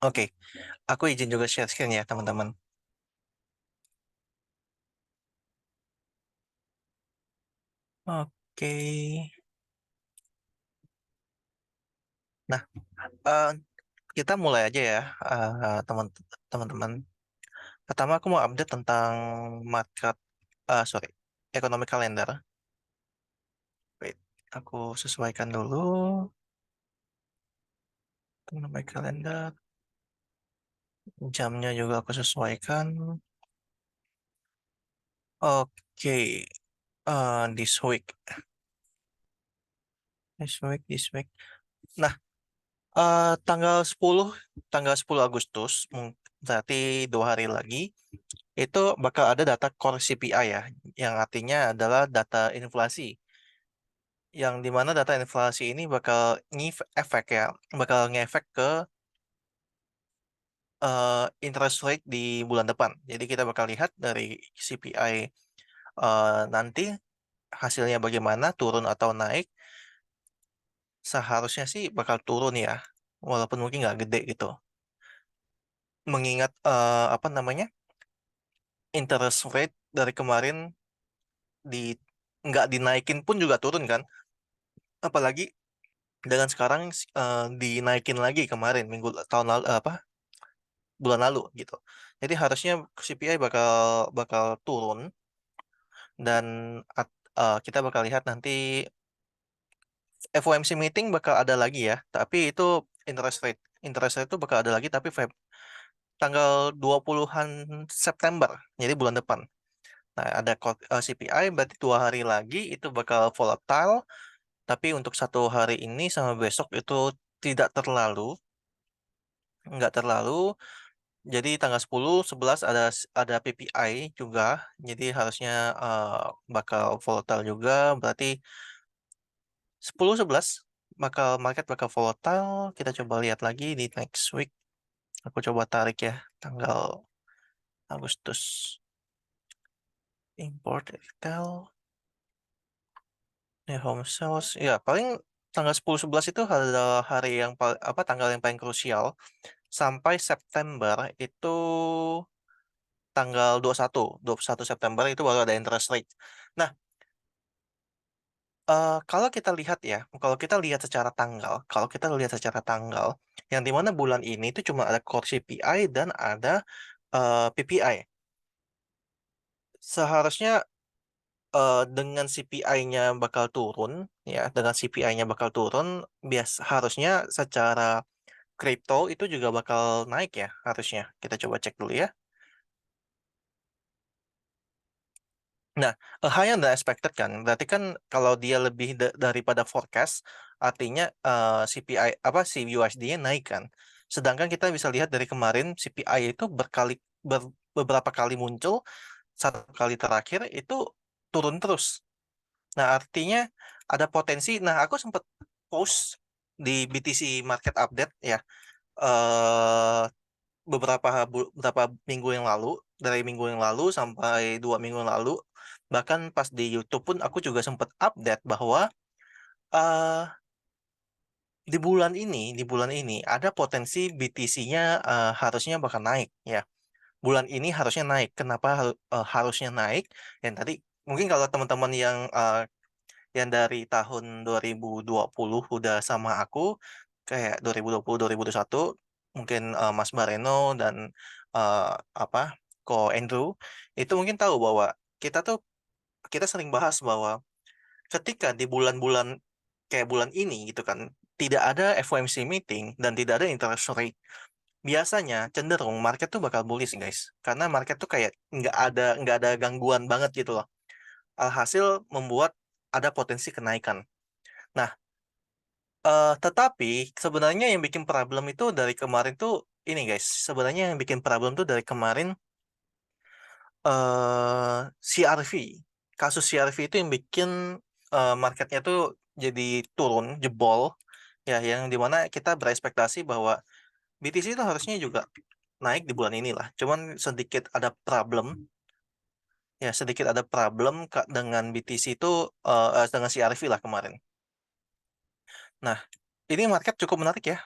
Oke, aku izin juga share screen ya, teman-teman. Oke. Nah, eh, kita mulai aja ya, teman-teman. Pertama, aku mau update tentang market, sorry, economic calendar. Wait, aku sesuaikan dulu. Economic calendar, jamnya juga aku sesuaikan. Oke, this week. Nah, tanggal 10 Agustus, berarti 2 hari lagi, itu bakal ada data core CPI ya, yang artinya adalah data inflasi. Yang dimana data inflasi ini bakal efek ya, bakal ngefek ke interest rate di bulan depan. Jadi kita bakal lihat dari CPI nanti hasilnya bagaimana, turun atau naik. Seharusnya sih bakal turun ya, walaupun mungkin nggak gede gitu. Mengingat apa namanya, interest rate dari kemarin di nggak dinaikin pun juga turun kan. Apalagi dengan sekarang dinaikin lagi kemarin minggu tahun lalu, apa, bulan lalu gitu. Jadi harusnya CPI bakal bakal turun dan kita bakal lihat nanti FOMC meeting bakal ada lagi ya. Tapi itu interest rate. Interest rate itu bakal ada lagi tapi tanggal 20-an September. Jadi bulan depan. Nah, ada CPI berarti 2 hari lagi itu bakal volatile. Tapi untuk 1 hari ini sama besok itu tidak terlalu, nggak terlalu. Jadi tanggal 10, 11 ada PPI juga. Jadi harusnya eh, bakal volatile juga. Berarti 10, 11 market bakal volatile. Kita coba lihat lagi di next week. Aku coba tarik ya tanggal Agustus. Import retail ya, home sales. Ya, paling tanggal 10, 11 itu adalah hari yang apa, tanggal yang paling krusial. Sampai September itu tanggal 21 September itu baru ada interest rate. Nah, kalau kita lihat secara tanggal, yang dimana bulan ini itu cuma ada core CPI dan ada PPI. Seharusnya dengan CPI-nya bakal turun, ya, dengan CPI-nya bakal turun, harusnya secara kripto itu juga bakal naik ya, harusnya. Kita coba cek dulu ya. Nah, higher than expected kan. Berarti kan kalau dia lebih daripada forecast, artinya CPI apa si USD-nya naik kan. Sedangkan kita bisa lihat dari kemarin CPI itu beberapa kali muncul, 1 kali terakhir itu turun terus. Nah, artinya ada potensi. Nah, aku sempat post di BTC Market Update ya. eh beberapa minggu yang lalu, dari minggu yang lalu sampai 2 minggu yang lalu, bahkan pas di YouTube pun aku juga sempat update bahwa eh di bulan ini ada potensi BTC-nya harusnya bakal naik ya. Bulan ini harusnya naik. Kenapa harusnya naik? Yang tadi mungkin kalau teman-teman yang dari tahun 2020 udah sama aku, kayak 2020 2021, mungkin Mas Bareno dan eh, apa, Ko Andrew itu mungkin tahu bahwa kita tuh kita sering bahas bahwa ketika di bulan-bulan kayak bulan ini gitu kan, tidak ada FOMC meeting dan tidak ada interest rate, biasanya cenderung market tuh bakal bullish guys, karena market tuh kayak nggak ada gangguan banget gitu loh. Alhasil membuat ada potensi kenaikan. Nah, tetapi sebenarnya yang bikin problem itu dari kemarin tuh ini guys. Sebenarnya yang bikin problem tuh dari kemarin CRV. Kasus CRV itu yang bikin marketnya tuh jadi turun, jebol. Ya, yang dimana kita berekspektasi bahwa BTC itu harusnya juga naik di bulan ini lah. Cuman sedikit ada problem dengan BTC itu, dengan CRV lah kemarin. Nah, ini market cukup menarik ya.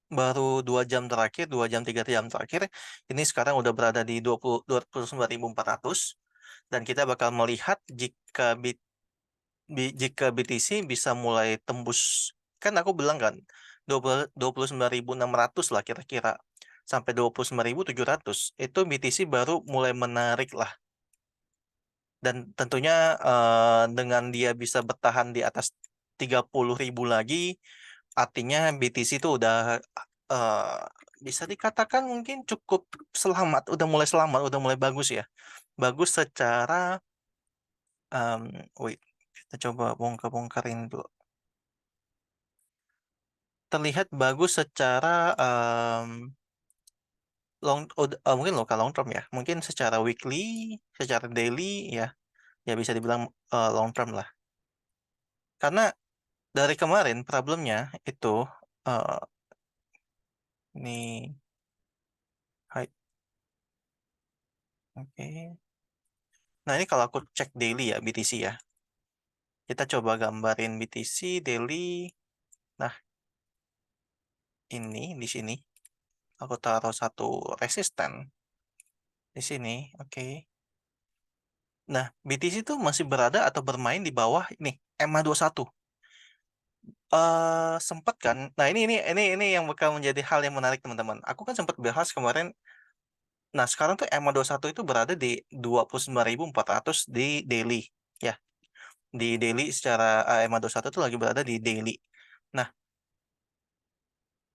baru 2 jam terakhir, 2 jam 3 jam terakhir, ini sekarang udah berada di 29.400, dan kita bakal melihat jika BTC bisa mulai tembus, kan aku bilang kan 29.600 lah kira-kira sampai 29.700 itu BTC baru mulai menarik lah, dan tentunya dengan dia bisa bertahan di atas 30.000 lagi, artinya BTC itu udah eh, bisa dikatakan mungkin cukup selamat, udah mulai bagus ya. Bagus secara em, wait, kita coba bongkar-bongkarin dulu. Terlihat bagus secara mungkin lokal long term ya. Mungkin secara weekly, secara daily ya, ya bisa dibilang long term lah. Karena dari kemarin problemnya itu eh, ini hai, oke. Nah, ini kalau aku cek daily ya BTC ya. Kita coba gambarin BTC daily. Nah, ini di sini aku taruh satu resisten di sini. Oke. Nah, BTC itu masih berada atau bermain di bawah ini EMA 21. Sempat kan. Nah, ini yang bakal menjadi hal yang menarik teman-teman. Aku kan sempat bahas kemarin. Nah, sekarang tuh EMA 21 itu berada di 29.400 di daily. Ya, di daily secara EMA 21 itu lagi berada di daily. Nah,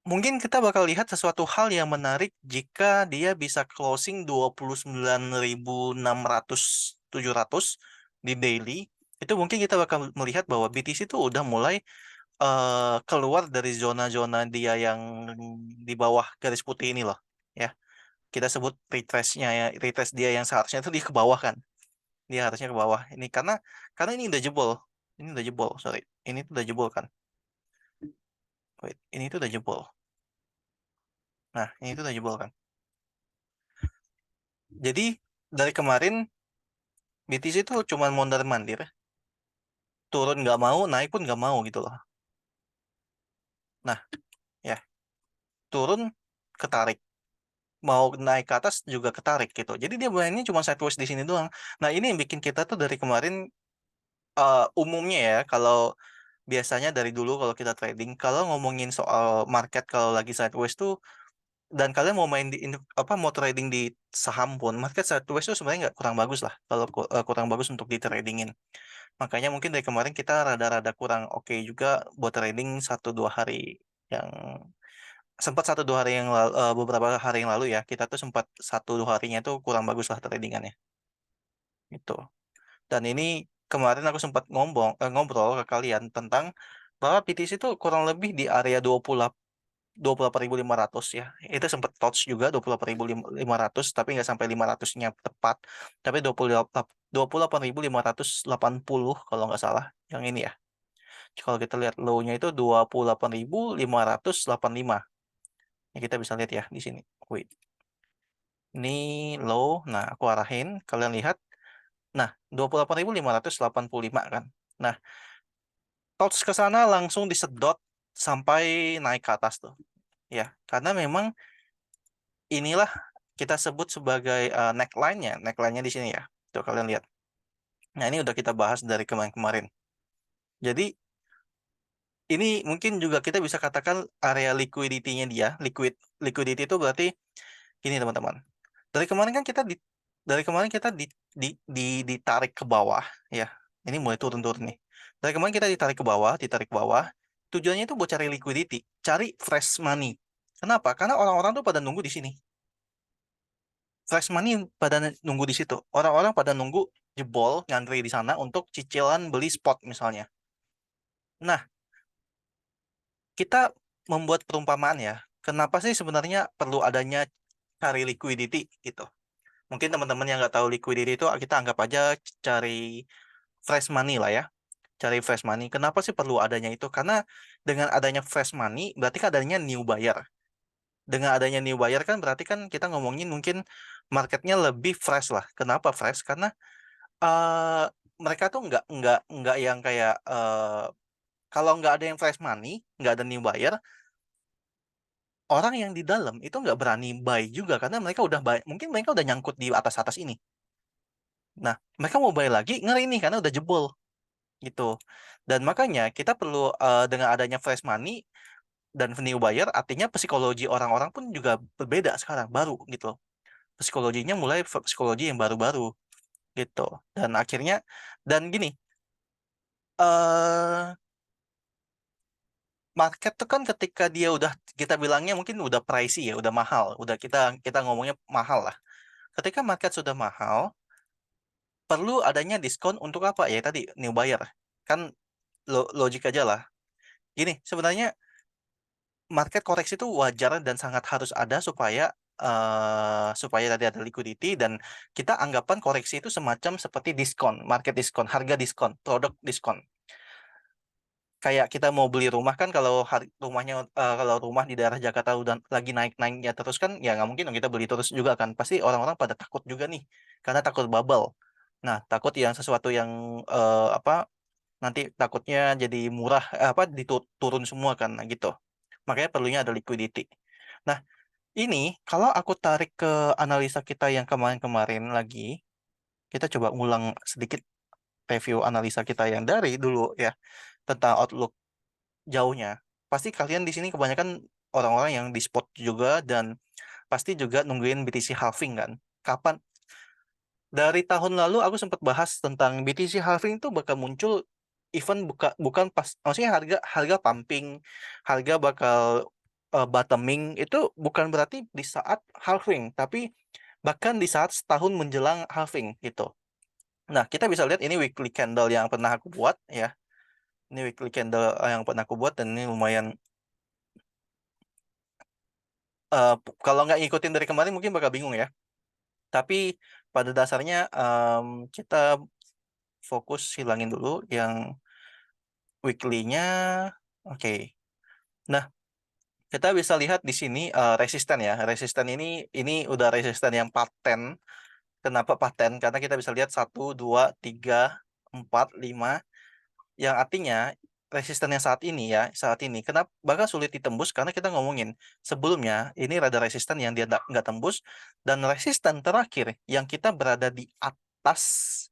mungkin kita bakal lihat sesuatu hal yang menarik jika dia bisa closing 29.600 700 di daily. Itu mungkin kita bakal melihat bahwa BTC itu udah mulai keluar dari zona-zona dia yang di bawah garis putih ini loh. Ya, kita sebut retrace-nya ya, retrace dia yang seharusnya itu dia ke bawah kan. Dia harusnya ke bawah. Ini karena ini udah jebol. Ini udah jebol, sorry. Ini tuh udah jebol kan. Wait, ini tuh udah jebol. Nah, ini tuh udah jebol kan. Jadi dari kemarin BTC itu cuma mondar-mandir, turun nggak mau, naik pun nggak mau gitu loh. Nah, ya, turun ketarik, mau naik ke atas juga ketarik gitu. Jadi dia mainnya cuma sideways di sini doang. Nah, ini yang bikin kita tuh dari kemarin umumnya ya, kalau biasanya dari dulu kalau kita trading, kalau ngomongin soal market kalau lagi sideways tuh, dan kalian mau main mau trading di saham pun, market sideways tuh sebenarnya nggak kurang bagus lah, kalau kurang bagus untuk di tradingin. Makanya mungkin dari kemarin kita rada-rada kurang oke juga buat trading 1-2 hari yang sempat 1-2 hari yang lalu, beberapa hari yang lalu ya, kita tuh sempat 1-2 harinya tuh kurang bagus lah tradingannya gitu. Dan ini kemarin aku sempat ngobrol ke kalian tentang bahwa PTC itu kurang lebih di area 28.500 ya. Itu sempat touch juga 28.500, tapi nggak sampai 500-nya tepat. Tapi 28.580 kalau nggak salah. Yang ini ya. Kalau kita lihat low-nya itu 28.585. Ini kita bisa lihat ya di sini. Wait. Ini low. Nah, aku arahin. Kalian lihat. Nah, 28.585 kan. Nah, touch ke sana langsung disedot sampai naik ke atas tuh. Ya, karena memang inilah kita sebut sebagai neckline-nya. Neckline-nya di sini ya. Tuh kalian lihat. Nah, ini udah kita bahas dari kemarin-kemarin. Jadi, ini mungkin juga kita bisa katakan area liquidity-nya dia. Liquidity itu berarti gini teman-teman. Dari kemarin kan kita di dari kemarin kita ditarik ke bawah ya. Ini mulai turun-turun nih. Dari kemarin kita ditarik ke bawah. Tujuannya itu buat cari liquidity, cari fresh money. Kenapa? Karena orang-orang tuh pada nunggu di sini. Fresh money pada nunggu di situ. Orang-orang pada nunggu jebol ngantri di sana untuk cicilan beli spot misalnya. Nah, kita membuat perumpamaan ya. Kenapa sih sebenarnya perlu adanya cari liquidity gitu? Mungkin teman-teman yang nggak tahu liquidity itu kita anggap aja cari fresh money lah ya. Cari fresh money. Kenapa sih perlu adanya itu? Karena dengan adanya fresh money berarti kan adanya new buyer. Dengan adanya new buyer kan berarti kan kita ngomongin mungkin marketnya lebih fresh lah. Kenapa fresh? Karena eh mereka tuh nggak yang kayak kalau nggak ada yang fresh money, nggak ada new buyer, orang yang di dalam itu nggak berani buy juga karena mereka udah buy, mungkin mereka udah nyangkut di atas-atas ini. Nah, mereka mau buy lagi ngeri nih karena udah jebol gitu. Dan makanya kita perlu dengan adanya fresh money dan new buyer, artinya psikologi orang-orang pun juga berbeda sekarang, baru gitu. Psikologinya mulai psikologi yang baru-baru gitu. Dan akhirnya dan gini, eh market tuh kan ketika dia udah kita bilangnya mungkin udah pricey ya, udah mahal, udah kita kita ngomongnya mahal lah. Ketika market sudah mahal, perlu adanya diskon untuk apa ya tadi new buyer. Kan logik aja lah. Gini, sebenarnya market koreksi itu wajar dan sangat harus ada supaya supaya tadi ada liquidity dan kita anggapan koreksi itu semacam seperti diskon, market diskon, harga diskon, produk diskon. Kayak kita mau beli rumah kan kalau rumahnya kalau rumah di daerah Jakarta udah lagi naik-naiknya terus kan ya nggak mungkin dong kita beli terus juga kan. Pasti orang-orang pada takut juga nih karena takut bubble. Nah, takut yang sesuatu yang apa nanti takutnya jadi murah apa diturun semua kan nah, gitu. Makanya perlunya ada liquidity. Nah, ini kalau aku tarik ke analisa kita yang kemarin-kemarin lagi, kita coba ulang sedikit review analisa kita yang dari dulu ya tentang outlook jauhnya. Pasti kalian di sini kebanyakan orang-orang yang di spot juga dan pasti juga nungguin BTC halving kan. Kapan? Dari tahun lalu aku sempat bahas tentang BTC halving itu bakal muncul event bukan pas maksudnya harga harga pumping, harga bakal bottoming itu bukan berarti di saat halving, tapi bahkan di saat setahun menjelang halving gitu. Nah, kita bisa lihat ini weekly candle yang pernah aku buat ya. Ini weekly candle yang pernah aku buat dan ini lumayan eh, kalau nggak ngikutin dari kemarin mungkin bakal bingung ya. Tapi pada dasarnya kita fokus hilangin dulu yang weekly-nya. Oke. Nah, kita bisa lihat di sini resisten ya. Resisten ini udah resisten yang paten. Kenapa paten? Karena kita bisa lihat 1, 2, 3, 4, 5. Yang artinya resistennya saat ini kenapa bakal sulit ditembus karena kita ngomongin sebelumnya ini rada resisten yang dia nggak tembus dan resisten terakhir yang kita berada di atas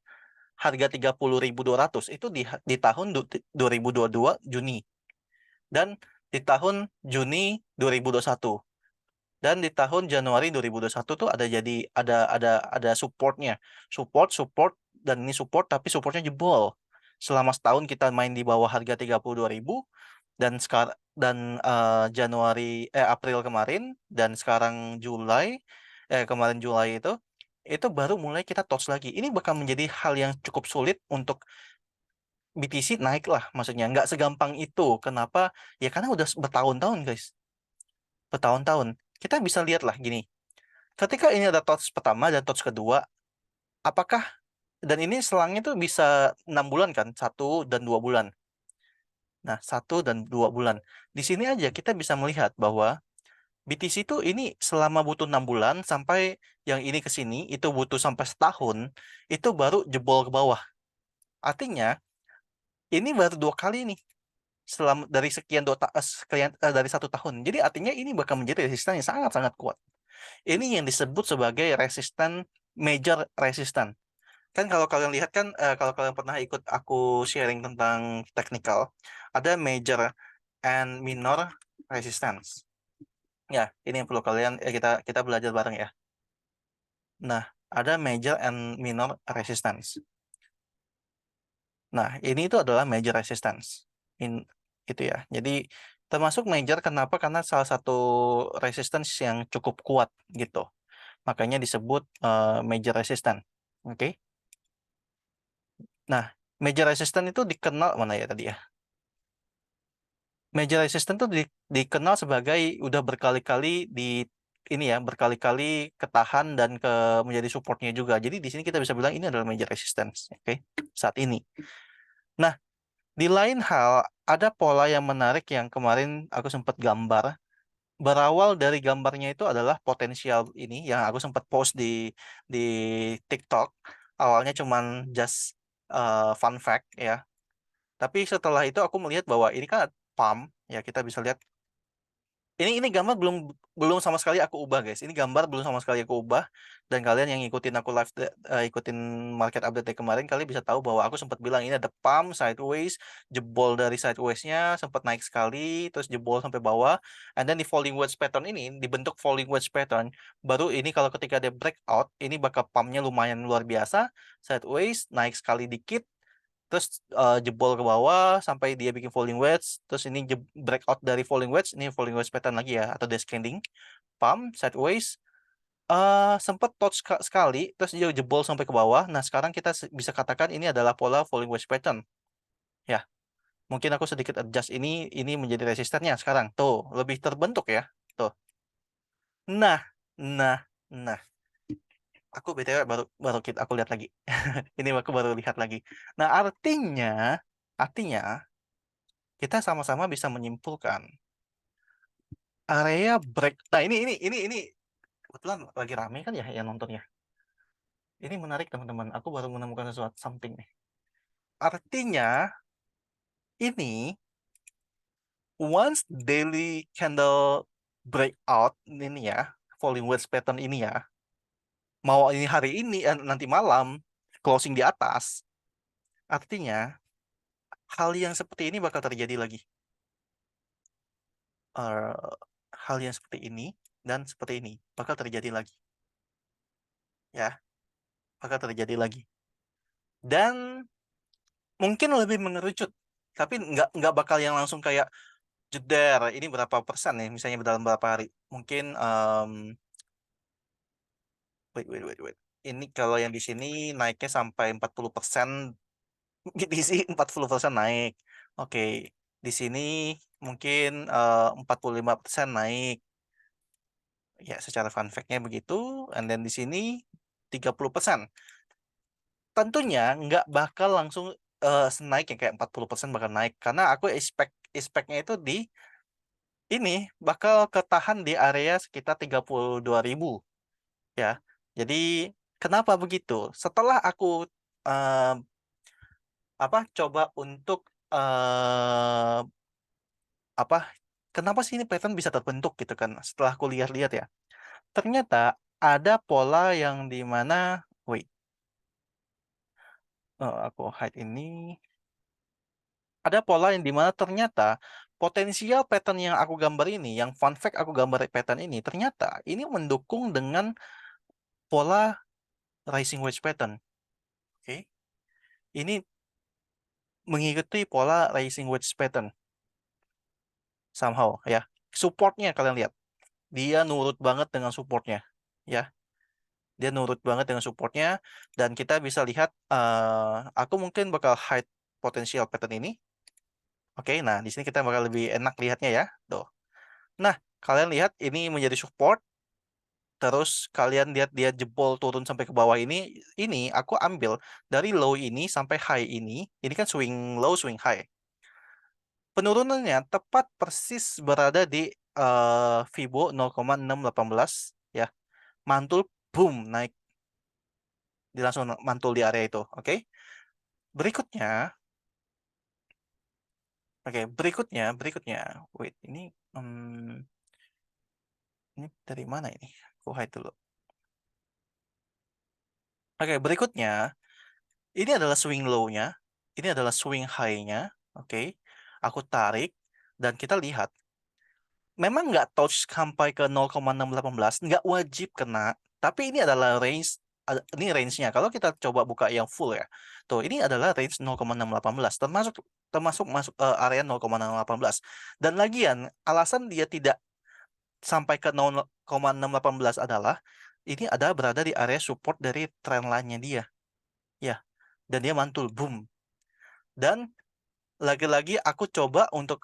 harga 30.200 itu di tahun 2022 Juni dan di tahun Juni 2021 dan di tahun Januari 2021 tuh ada supportnya support dan ini support tapi supportnya jebol selama setahun kita main di bawah harga 32.000 dan sekarang dan April kemarin dan sekarang kemarin Julai itu baru mulai kita touch lagi. Ini bakal menjadi hal yang cukup sulit untuk BTC naik lah, maksudnya nggak segampang itu. Kenapa? Ya karena udah bertahun-tahun guys, bertahun-tahun. Kita bisa lihat lah gini. Ketika ini ada touch pertama dan touch kedua, apakah dan ini selangnya tuh bisa 6 bulan kan, 1 dan 2 bulan. Nah, 1 dan 2 bulan. Di sini aja kita bisa melihat bahwa BTC itu ini selama butuh 6 bulan sampai yang ini ke sini itu butuh sampai setahun itu baru jebol ke bawah. Artinya ini baru 2 kali nih selama dari dari 1 tahun. Jadi artinya ini bakal menjadi resisten yang sangat-sangat kuat. Ini yang disebut sebagai resisten major resisten. Kan kalau kalian lihat kan kalau kalian pernah ikut aku sharing tentang technical, ada major and minor resistance. Ya, ini yang perlu kalian kita kita belajar bareng ya. Nah, ada major and minor resistance. Nah, ini itu adalah major resistance. In itu ya. Jadi termasuk major kenapa? Karena salah satu resistance yang cukup kuat gitu. Makanya disebut major resistance. Oke. Nah, major resistance itu dikenal mana ya tadi ya? Major resistance itu dikenal sebagai udah berkali-kali di ini ya, berkali-kali ketahan dan menjadi supportnya juga. Jadi di sini kita bisa bilang ini adalah major resistance, oke? Saat ini. Nah, di lain hal ada pola yang menarik yang kemarin aku sempat gambar. Berawal dari gambarnya itu adalah potensial ini yang aku sempat post di TikTok. Awalnya cuman just fun fact ya. Tapi setelah itu aku melihat bahwa ini kan pump ya kita bisa lihat Ini gambar belum belum sama sekali aku ubah, guys. Ini gambar belum sama sekali aku ubah. Dan kalian yang ngikutin aku live, ikutin market update dari kemarin, kalian bisa tahu bahwa aku sempat bilang ini ada pump sideways, jebol dari sidewaysnya, sempat naik sekali, terus jebol sampai bawah. And then di falling wedge pattern ini, dibentuk falling wedge pattern, baru ini kalau ketika dia breakout, ini bakal pumpnya lumayan luar biasa, sideways, naik sekali dikit, terus jebol ke bawah sampai dia bikin falling wedge, terus ini breakout dari falling wedge, ini falling wedge pattern lagi ya, atau descending pump sideways, sempat touch sekali, terus dia jebol sampai ke bawah. Nah, sekarang kita bisa katakan ini adalah pola falling wedge pattern ya. Mungkin aku sedikit adjust ini menjadi resistennya sekarang, tuh lebih terbentuk ya, tuh. Nah, nah, nah, aku BTW baru baru aku lihat lagi. Ini aku baru lihat lagi. Nah, artinya kita sama-sama bisa menyimpulkan area break. Nah, ini kebetulan lagi rame kan ya yang nontonnya. Ini menarik teman-teman. Aku baru menemukan sesuatu something nih. Artinya ini once daily candle breakout ini ya, falling wedge pattern ini ya. Mau ini hari ini nanti malam closing di atas. Artinya hal yang seperti ini bakal terjadi lagi. Eh, hal yang seperti ini dan seperti ini bakal terjadi lagi. Ya, bakal terjadi lagi. Dan mungkin lebih mengerucut, tapi nggak bakal yang langsung kayak jeder ini berapa persen nih, misalnya dalam berapa hari. Mungkin wait, ini kalau yang di sini naiknya sampai 40%, di sini 40% naik. Oke, di sini mungkin 45% naik ya, secara fun fact-nya begitu. And then di sini 30%. Tentunya nggak bakal langsung naik yang kayak 40% bakal naik, karena aku expect-nya itu di ini bakal ketahan di area sekitar 32.000 ya. Jadi kenapa begitu? Setelah aku eh, coba untuk apa kenapa sih ini pattern bisa terbentuk gitu kan? Setelah aku lihat-lihat ya, ternyata ada pola yang di mana, wait, aku hide ini. Ada pola yang dimana ternyata potensial pattern yang aku gambar ini, yang fun fact aku gambar pattern ini, ternyata ini mendukung dengan pola rising wedge pattern. Oke, ini mengikuti pola rising wedge pattern somehow ya. Supportnya kalian lihat, dia nurut banget dengan supportnya ya. Dia nurut banget dengan supportnya, dan kita bisa lihat, aku mungkin bakal hide potensial pattern ini. Oke, nah di sini kita bakal lebih enak lihatnya ya. Tuh. Nah, kalian lihat ini menjadi support. Terus kalian lihat dia jebol turun sampai ke bawah ini aku ambil dari low ini sampai high ini. Ini kan swing low, swing high. Penurunannya tepat persis berada di Fibo 0,618 ya. Mantul, boom, naik. Dia langsung mantul di area itu, oke? Berikutnya, berikutnya. Wait, ini dari mana ini? Aku hide dulu. Oke, berikutnya, ini adalah swing low-nya, ini adalah swing high-nya, oke? Aku tarik, dan kita lihat, memang nggak touch sampai ke 0,618, nggak wajib kena, tapi ini adalah ini range-nya. Kalau kita coba buka yang full ya, tuh ini adalah range 0,618, termasuk termasuk masuk area 0,618. Dan lagian, alasan dia tidak sampai ke 0,618 adalah ini ada berada di area support dari trend line-nya dia, ya. Dan dia mantul, boom. Dan lagi-lagi aku coba untuk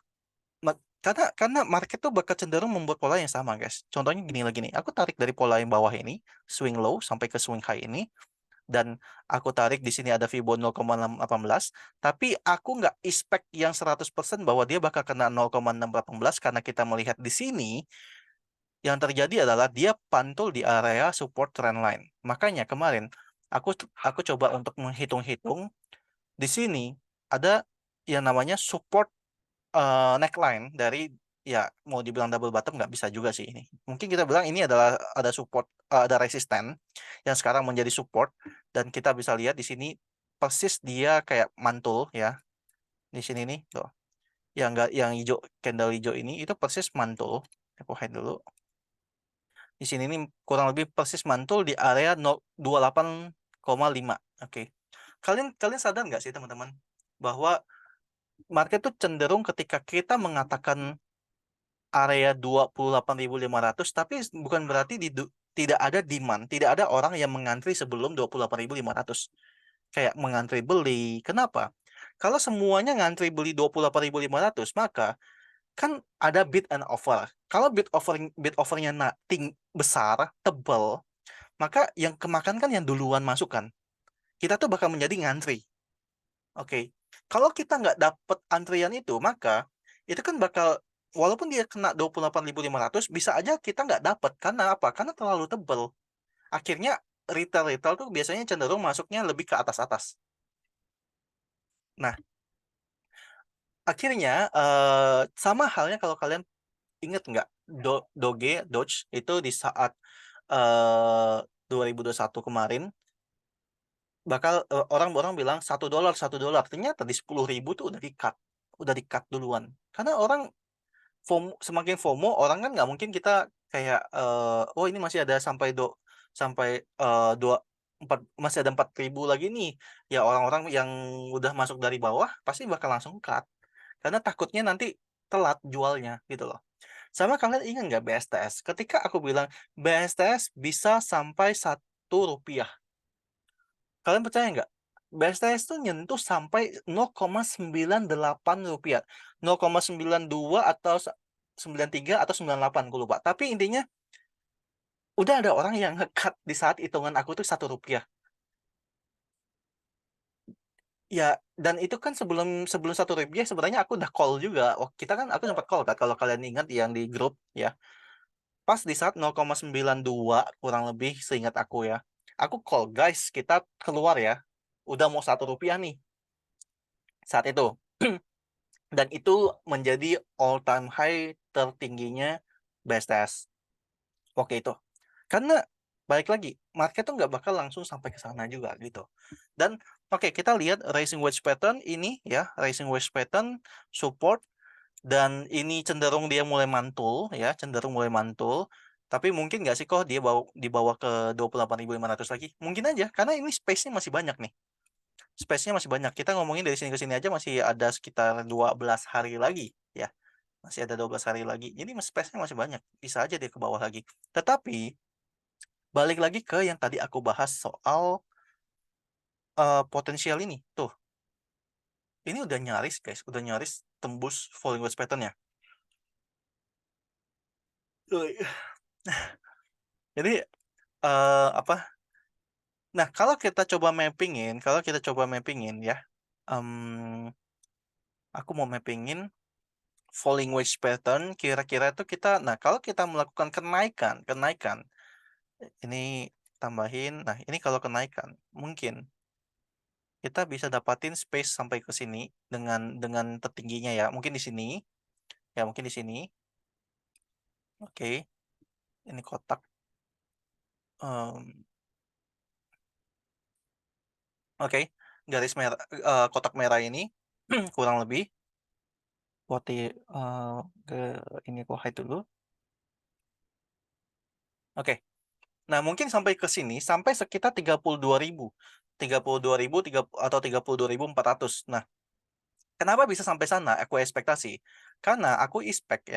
karena market tuh bakal cenderung membuat pola yang sama, guys. Contohnya gini lagi nih, aku tarik dari pola yang bawah ini, swing low sampai ke swing high ini, dan aku tarik di sini ada Fibo 0,618, tapi aku nggak expect yang 100% bahwa dia bakal kena 0,618, karena kita melihat di sini yang terjadi adalah dia pantul di area support trend line. Makanya kemarin aku aku coba untuk menghitung-hitung, di sini ada yang namanya support neckline dari ya mau dibilang double bottom nggak bisa juga sih ini. Mungkin kita bilang ini adalah ada support, ada resisten yang sekarang menjadi support, dan kita bisa lihat di sini persis dia kayak mantul ya. Di sini nih tuh. Yang enggak, yang hijau, candle hijau ini itu persis mantul. Aku hide dulu. Di sini nih kurang lebih persis mantul di area 28,5. Oke. Kalian kalian sadar nggak sih teman-teman bahwa market tuh cenderung ketika kita mengatakan area 28.500, tapi bukan berarti tidak ada demand, tidak ada orang yang mengantri sebelum 28.500. Kayak mengantri beli. Kenapa? Kalau semuanya ngantri beli 28.500, maka kan ada bid and offer. Kalau bid offernya besar, tebal, maka yang kemakan kan yang duluan masuk kan. Kita tuh bakal menjadi ngantri. Oke. Kalau kita nggak dapet antrian itu, maka itu kan bakal, walaupun dia kena 28.500, bisa aja kita nggak dapet. Karena apa? Karena terlalu tebal. Akhirnya retail-retail tuh biasanya cenderung masuknya lebih ke atas-atas. Nah, akhirnya sama halnya kalau kalian inget nggak Doge itu di saat 2021 kemarin bakal, orang-orang bilang $1, $1. Ternyata di 10.000 tuh udah di-cut duluan. Karena orang semakin FOMO, orang kan nggak mungkin kita kayak, oh ini masih ada sampai 4, masih ada 4.000 lagi nih. Ya orang-orang yang udah masuk dari bawah pasti bakal langsung cut. Karena takutnya nanti telat jualnya gitu loh. Sama kalian ingat nggak BSTS? Ketika aku bilang BSTS bisa sampai Rp1, kalian percaya nggak? BSTS tuh nyentuh sampai 0,98 rupiah, 0,92 atau 93 atau 98, aku lupa. Tapi intinya udah ada orang yang nge-cut di saat hitungan aku tuh Rp1. Ya, dan itu kan sebelum sebelum Rp1 sebenarnya aku udah call juga. Oh, aku sempat call kan, kalau kalian ingat yang di grup ya. Pas di saat 0,92 kurang lebih seingat aku ya. Aku call, guys, kita keluar ya. Udah mau Rp1 nih saat itu. Dan itu menjadi all time high tertingginya BSTS waktu itu. Karena balik lagi, market tuh nggak bakal langsung sampai ke sana juga gitu. Dan oke, kita lihat rising wedge pattern ini ya, rising wedge pattern support, dan ini cenderung dia mulai mantul ya, cenderung mulai mantul. Tapi mungkin nggak sih kok dia dibawa ke 28.500 lagi? Mungkin aja, karena ini space-nya masih banyak nih. Space-nya masih banyak. Kita ngomongin dari sini ke sini aja masih ada sekitar 12 hari lagi ya. Masih ada 12 hari lagi. Jadi space-nya masih banyak. Bisa aja dia ke bawah lagi. Tetapi balik lagi ke yang tadi aku bahas soal potensial ini. Tuh, ini udah nyaris guys, udah nyaris tembus falling wedge pattern-nya. Jadi apa? Nah, kalau kita coba mappingin ya, aku mau mappingin falling wedge pattern, kira-kira itu nah kalau kita melakukan kenaikan, ini tambahin, nah ini kalau kenaikan, mungkin kita bisa dapatin space sampai ke sini dengan tertingginya ya, mungkin di sini, ya mungkin di sini, oke, ini kotak, oke, garis merah, kotak merah ini kurang lebih buat ke ini aku hide dulu. Oke. Nah, mungkin sampai ke sini sampai sekitar 32.000. 32.000 atau 32.400. Nah, kenapa bisa sampai sana? Aku ekspektasi. Karena aku expect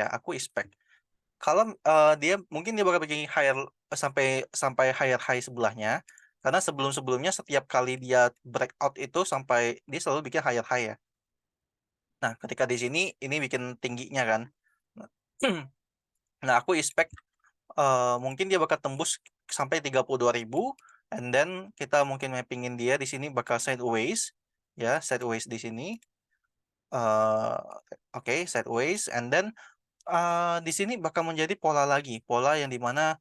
kalau dia mungkin dia bakal bikin higher sampai sampai higher high sebelahnya. Karena sebelum-sebelumnya setiap kali dia breakout itu sampai dia selalu bikin higher high ya. Nah, ketika di sini ini bikin tingginya kan. Nah, aku expect mungkin dia bakal tembus sampai 32.000, and then kita mungkin mappingin dia di sini bakal sideways ya, sideways di sini. Oke, sideways, and then di sini bakal menjadi pola yang dimana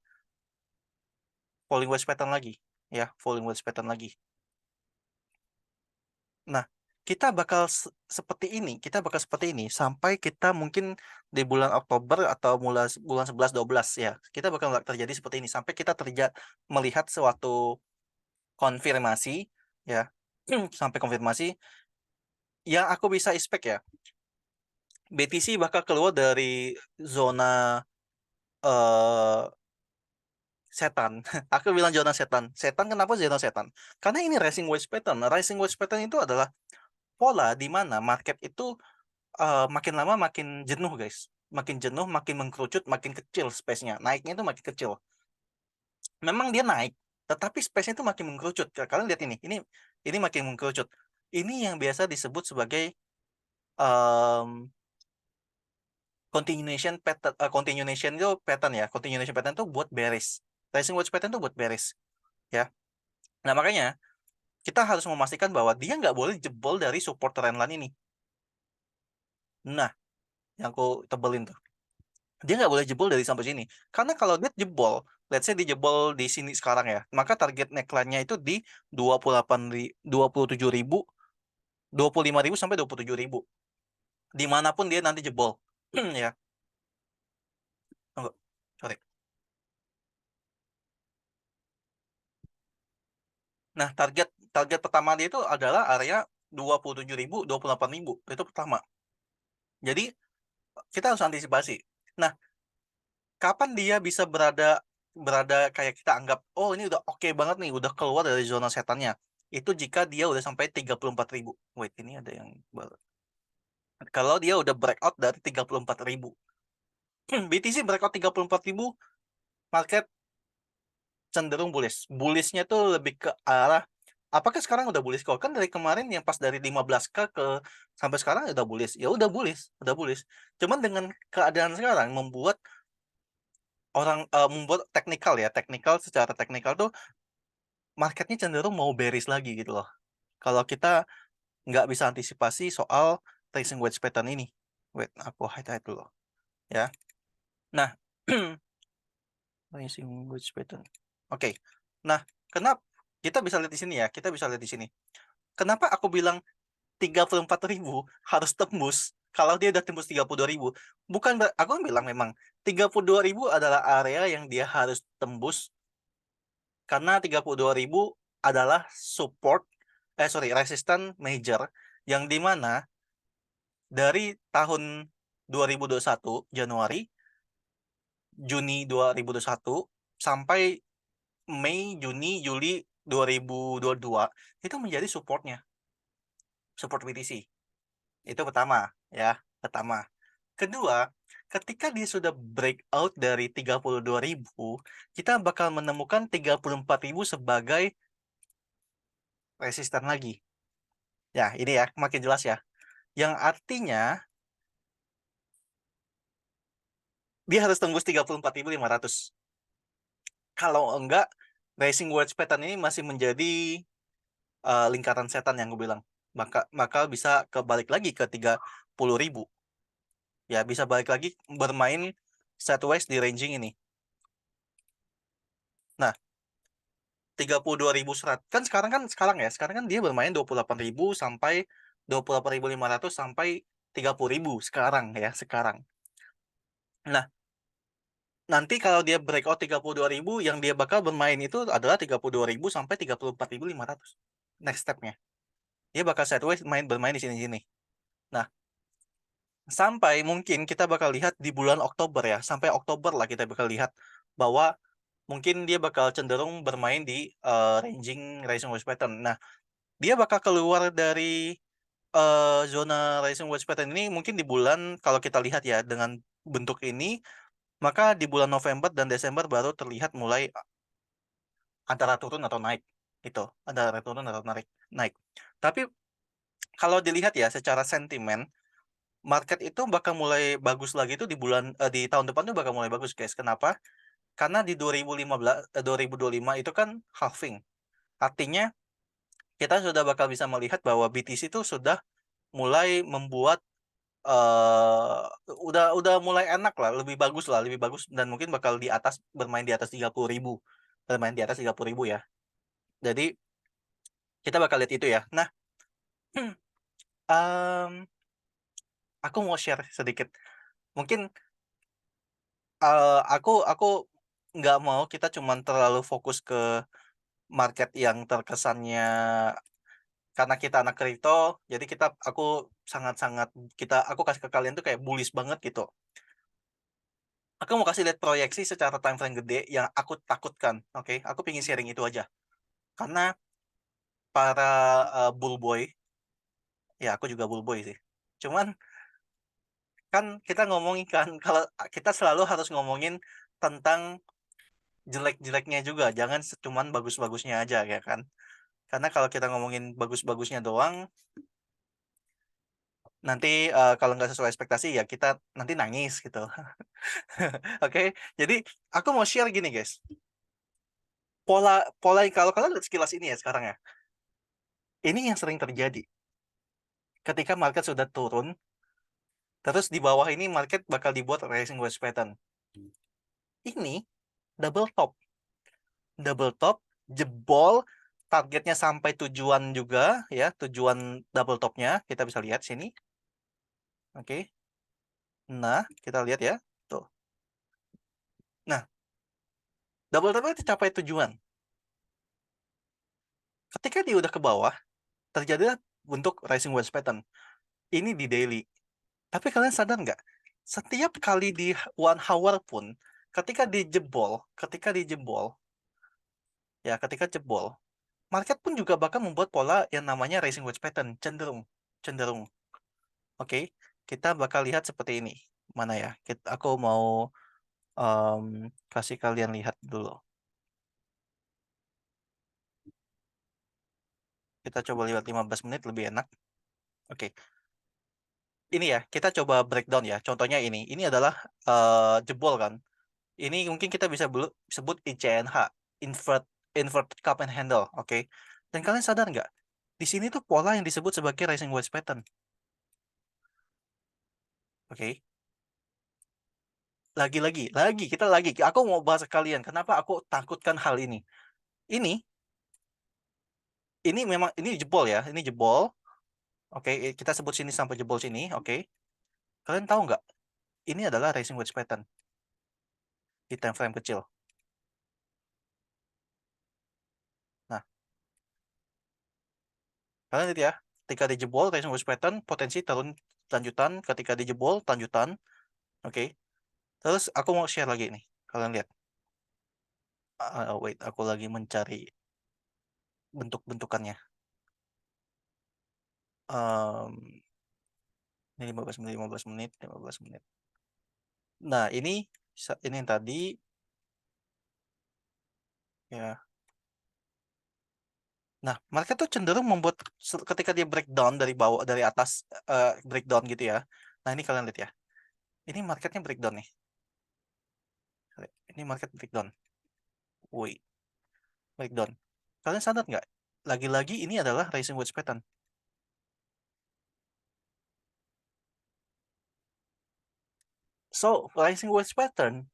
falling wedge pattern lagi ya, falling wedge pattern lagi. Nah, kita bakal seperti ini sampai kita mungkin di bulan Oktober atau mulai bulan 11 12 ya. Kita bakal terjadi seperti ini sampai kita melihat suatu konfirmasi ya. Sampai konfirmasi yang aku bisa expect ya. BTC bakal keluar dari zona eh setan. Aku bilang zona setan. Setan kenapa zona setan? Karena ini rising wedge pattern. Rising wedge pattern itu adalah pola di mana market itu makin lama makin jenuh, guys. Makin jenuh, makin mengkerucut, makin kecil space-nya. Naiknya itu makin kecil. Memang dia naik, tetapi space-nya itu makin mengkerucut. Kalian lihat ini makin mengkerucut. Ini yang biasa disebut sebagai continuation pattern. Continuation itu pattern ya. Continuation pattern itu buat bearish. Rising wedge pattern itu buat bearish, ya. Nah makanya kita harus memastikan bahwa dia nggak boleh jebol dari support trendline ini. Nah, yang aku tebelin tuh. Dia nggak boleh jebol dari sampai sini. Karena kalau dia jebol, let's say dia jebol di sini sekarang ya, maka target neckline-nya itu di 27.000, 25.000 sampai 27.000. Dimanapun dia nanti jebol. Ya. Tunggu. Sorry. Nah, target target pertama dia itu adalah area 27.000, 28.000. Itu pertama. Jadi, kita harus antisipasi. Nah, kapan dia bisa berada berada kayak kita anggap, oh ini udah oke banget nih, udah keluar dari zona setannya. Itu jika dia udah sampai 34.000. Wait, ini ada yang baru. Kalau dia udah breakout dari 34.000. BTC breakout 34.000, market cenderung bullish. Bullishnya tuh lebih ke arah, apakah sekarang udah bullish kok? Kan dari kemarin yang pas dari 15K ke sampai sekarang udah bullish. Ya udah bullish, udah bullish. Cuman dengan keadaan sekarang membuat membuat teknikal ya, secara teknikal tuh marketnya cenderung mau bearish lagi gitu loh. Kalau kita nggak bisa antisipasi soal tracing wedge pattern ini. Wait, aku highlight dulu ya. Nah, tracing wedge pattern. Oke. Nah, kenapa kita bisa lihat di sini ya? Kita bisa lihat di sini. Kenapa aku bilang 34.000 harus tembus kalau dia udah tembus 32.000? Bukan aku bilang memang 32.000 adalah area yang dia harus tembus karena 32.000 adalah resisten major yang dimana dari tahun 2021 Januari, Juni 2021 sampai Mei, Juni, Juli 2022 itu menjadi support BTC. Itu pertama, ya, pertama. Kedua, ketika dia sudah breakout dari 32.000, kita bakal menemukan 34.000 sebagai resisten lagi. Ya, ini ya, makin jelas ya. Yang artinya dia harus tembus 34.500. Kalau enggak, rising wedge pattern ini masih menjadi lingkaran setan yang gue bilang. Maka bisa kebalik lagi ke 30.000. Ya, bisa balik lagi bermain sideways di ranging ini. Nah, 32.100 kan sekarang kan dia bermain 28.000 sampai 28.500 sampai 30.000 sekarang ya, sekarang. Nah, nanti kalau dia breakout 32.000, yang dia bakal bermain itu adalah 32.000 sampai 34.500. Next stepnya. Dia bakal sideways bermain di sini-sini. Nah, sampai mungkin kita bakal lihat di bulan Oktober ya. Sampai Oktober lah kita bakal lihat bahwa mungkin dia bakal cenderung bermain di ranging rising wedge pattern. Nah, dia bakal keluar dari zona rising wedge pattern ini mungkin di bulan, kalau kita lihat ya dengan bentuk ini, maka di bulan November dan Desember baru terlihat mulai antara turun atau naik. Itu, antara turun atau naik. Tapi kalau dilihat ya secara sentimen, market itu bakal mulai bagus lagi itu di tahun depan tuh bakal mulai bagus, guys. Kenapa? Karena di 2025 itu kan halving. Artinya kita sudah bakal bisa melihat bahwa BTC itu sudah mulai membuat udah mulai enak lah, lebih bagus dan mungkin bakal bermain di atas 30.000. Bermain di atas 30.000 ya. Jadi kita bakal lihat itu ya. Nah, Mmm, aku mau share sedikit. Mungkin, aku nggak mau kita cuman terlalu fokus ke market yang terkesannya karena kita anak kripto, jadi aku sangat-sangat aku kasih ke kalian tuh kayak bullish banget gitu. Aku mau kasih lihat proyeksi secara time frame gede yang aku takutkan, oke? Aku pengen sharing itu aja. Karena para, bull boy, ya aku juga bull boy sih. Cuman kan kita ngomongin kan kalau kita selalu harus ngomongin tentang jelek-jeleknya juga, jangan cuman bagus-bagusnya aja ya kan. Karena kalau kita ngomongin bagus-bagusnya doang, nanti, kalau nggak sesuai ekspektasi ya kita nanti nangis gitu. Oke, jadi aku mau share gini guys, pola pola kalau kalian lihat sekilas ini ya sekarang ya, ini yang sering terjadi. Ketika market sudah turun, terus di bawah ini market bakal dibuat rising wedge pattern. Ini double top. Double top, jebol, targetnya sampai tujuan juga ya, tujuan double topnya kita bisa lihat sini. Oke. Nah, kita lihat ya. Tuh. Nah, double topnya tercapai tujuan. Ketika dia udah ke bawah, terjadilah bentuk rising wedge pattern. Ini di daily. Tapi kalian sadar nggak? Setiap kali di 1 hour pun, ketika dijebol, ya ketika jebol, market pun juga bakal membuat pola yang namanya rising wedge pattern, cenderung, cenderung. Oke, kita bakal lihat seperti ini. Mana ya? Aku mau kasih kalian lihat dulu. Kita coba lihat 15 menit lebih enak. Oke, ini ya, kita coba breakdown ya. Contohnya ini. Ini adalah jebol kan. Ini mungkin kita bisa sebut ICNH, invert inverted cup and handle, oke. Dan kalian sadar nggak? Di sini tuh pola yang disebut sebagai rising wedge pattern. Oke. Lagi kita lagi. Aku mau bahas ke kalian. Kenapa aku takutkan hal ini? Ini ini memang ini jebol ya. Ini jebol. Oke, kita sebut sini sampai jebol sini. Oke. Kalian tahu nggak? Ini adalah rising wedge pattern di time frame kecil. Nah, kalian lihat ya. Ketika dijebol rising wedge pattern, potensi turun lanjutan. Ketika dijebol, lanjutan. Oke. Terus aku mau share lagi nih. Kalian lihat. Wait, aku lagi mencari bentuk-bentukannya. Em, ini 15 menit, 15 menit, 15 menit. Nah, ini yang tadi ya. Nah, mereka tuh cenderung membuat ketika dia breakdown dari bawah dari atas breakdown gitu ya. Nah, ini kalian lihat ya. Ini marketnya breakdown nih. Ini market breakdown. Wait, breakdown. Kalian sadar nggak? Lagi-lagi ini adalah rising wedge pattern. So, rising wedge pattern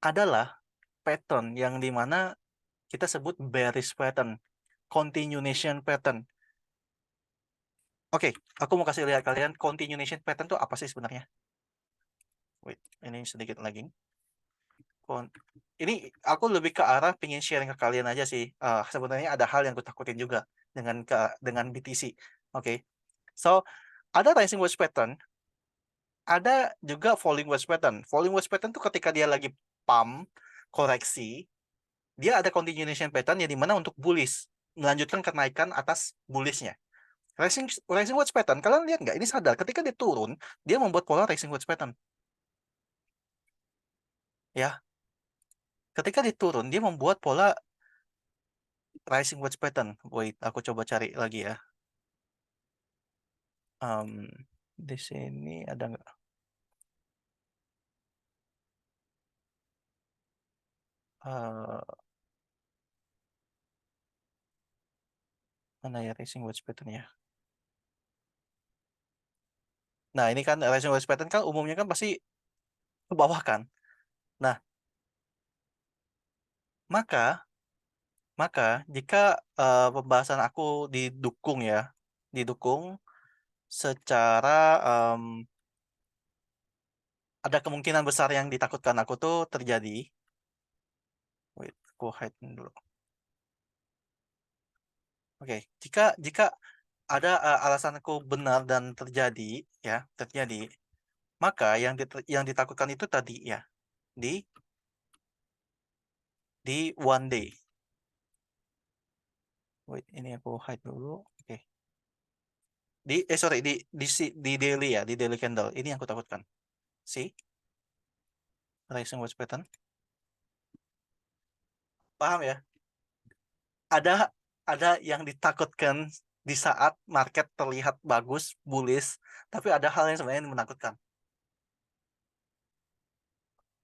adalah pattern yang dimana kita sebut bearish pattern, continuation pattern. Oke, aku mau kasih lihat kalian continuation pattern itu apa sih sebenarnya. Wait, ini sedikit lagi. Ini aku lebih ke arah pengen sharing ke kalian aja sih. Sebenarnya ada hal yang aku takutin juga dengan BTC. Oke, so ada rising wedge pattern, ada juga falling wedge pattern. Falling wedge pattern tuh ketika dia lagi pump koreksi, dia ada continuation pattern yang dimana untuk bullish melanjutkan kenaikan atas bullishnya. Rising wedge pattern, kalian lihat nggak? Ini sadar, ketika dia turun, dia membuat pola rising wedge pattern. Ya, ketika dia turun, dia membuat pola rising wedge pattern. Wait, aku coba cari lagi ya. Em, di sini ada nggak? Eh, mana ya rising wedge pattern ya? Nah, ini kan rising wedge pattern kan umumnya kan pasti ke bawah kan. Nah, maka maka jika pembahasan aku didukung ya, didukung secara ada kemungkinan besar yang ditakutkan aku tuh terjadi. Wait, aku hide dulu. Oke, jika jika ada alasanku benar dan terjadi, ya, terjadi, maka yang ditakutkan itu tadi ya, di one day. Wait, ini aku hide dulu. Oke. Sorry, di daily ya, di daily candle. Ini yang aku takutkan. See? Rising wedge pattern. Paham ya? Ada yang ditakutkan di saat market terlihat bagus, bullish, tapi ada hal yang sebenarnya menakutkan.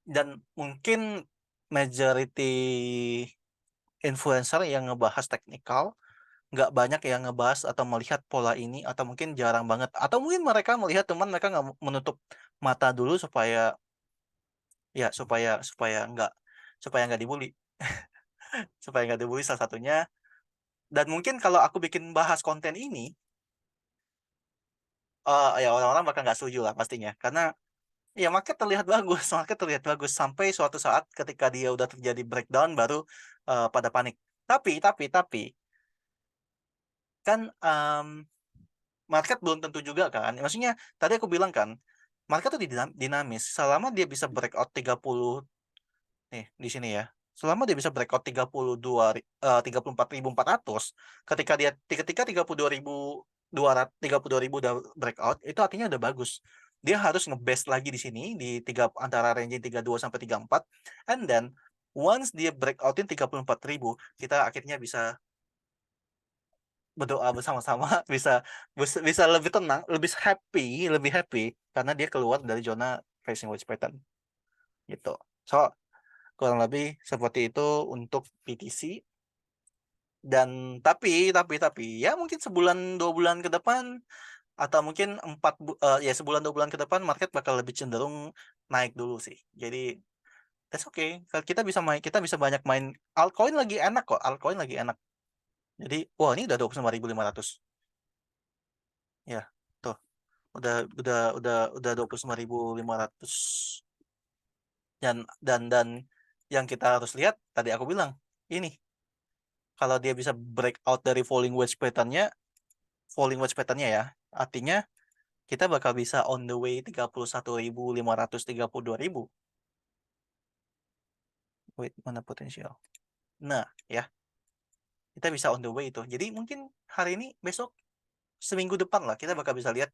Dan mungkin majority influencer yang ngebahas teknikal nggak banyak yang ngebahas atau melihat pola ini, atau mungkin jarang banget, atau mungkin mereka melihat teman mereka nggak menutup mata dulu supaya ya supaya nggak dibully. Supaya nggak dibully salah satunya. Dan mungkin kalau aku bikin bahas konten ini, ya orang-orang bakal nggak setuju lah pastinya, karena ya market terlihat bagus, market terlihat bagus sampai suatu saat ketika dia udah terjadi breakdown baru pada panik. Tapi kan market belum tentu juga kan. Maksudnya tadi aku bilang kan, market tuh dinamis. Selama dia bisa breakout 30 nih di sini ya. Selama dia bisa breakout 34.400, ketika 32.200 udah breakout, itu artinya udah bagus. Dia harus nge-base lagi di sini di antara range 32 sampai 34, and then once dia breakoutin 34.000, kita akhirnya bisa berdoa bersama-sama, bisa bisa lebih tenang, lebih happy karena dia keluar dari zona facing wedge pattern gitu. So kurang lebih seperti itu untuk BTC. Dan tapi ya mungkin sebulan 2 bulan ke depan, atau mungkin ya sebulan 2 bulan ke depan, market bakal lebih cenderung naik dulu sih. Jadi that's okay. Kalau kita bisa banyak main altcoin, lagi enak kok, altcoin lagi enak. Jadi wah, ini udah 29.500 ya, tuh udah 29.500. Dan yang kita harus lihat, tadi aku bilang ini, kalau dia bisa break out dari falling wedge patternnya ya, artinya kita bakal bisa on the way 31.532.000. Wait, mana potensial? Nah ya, kita bisa on the way itu. Jadi mungkin hari ini, besok, seminggu depan lah, kita bakal bisa lihat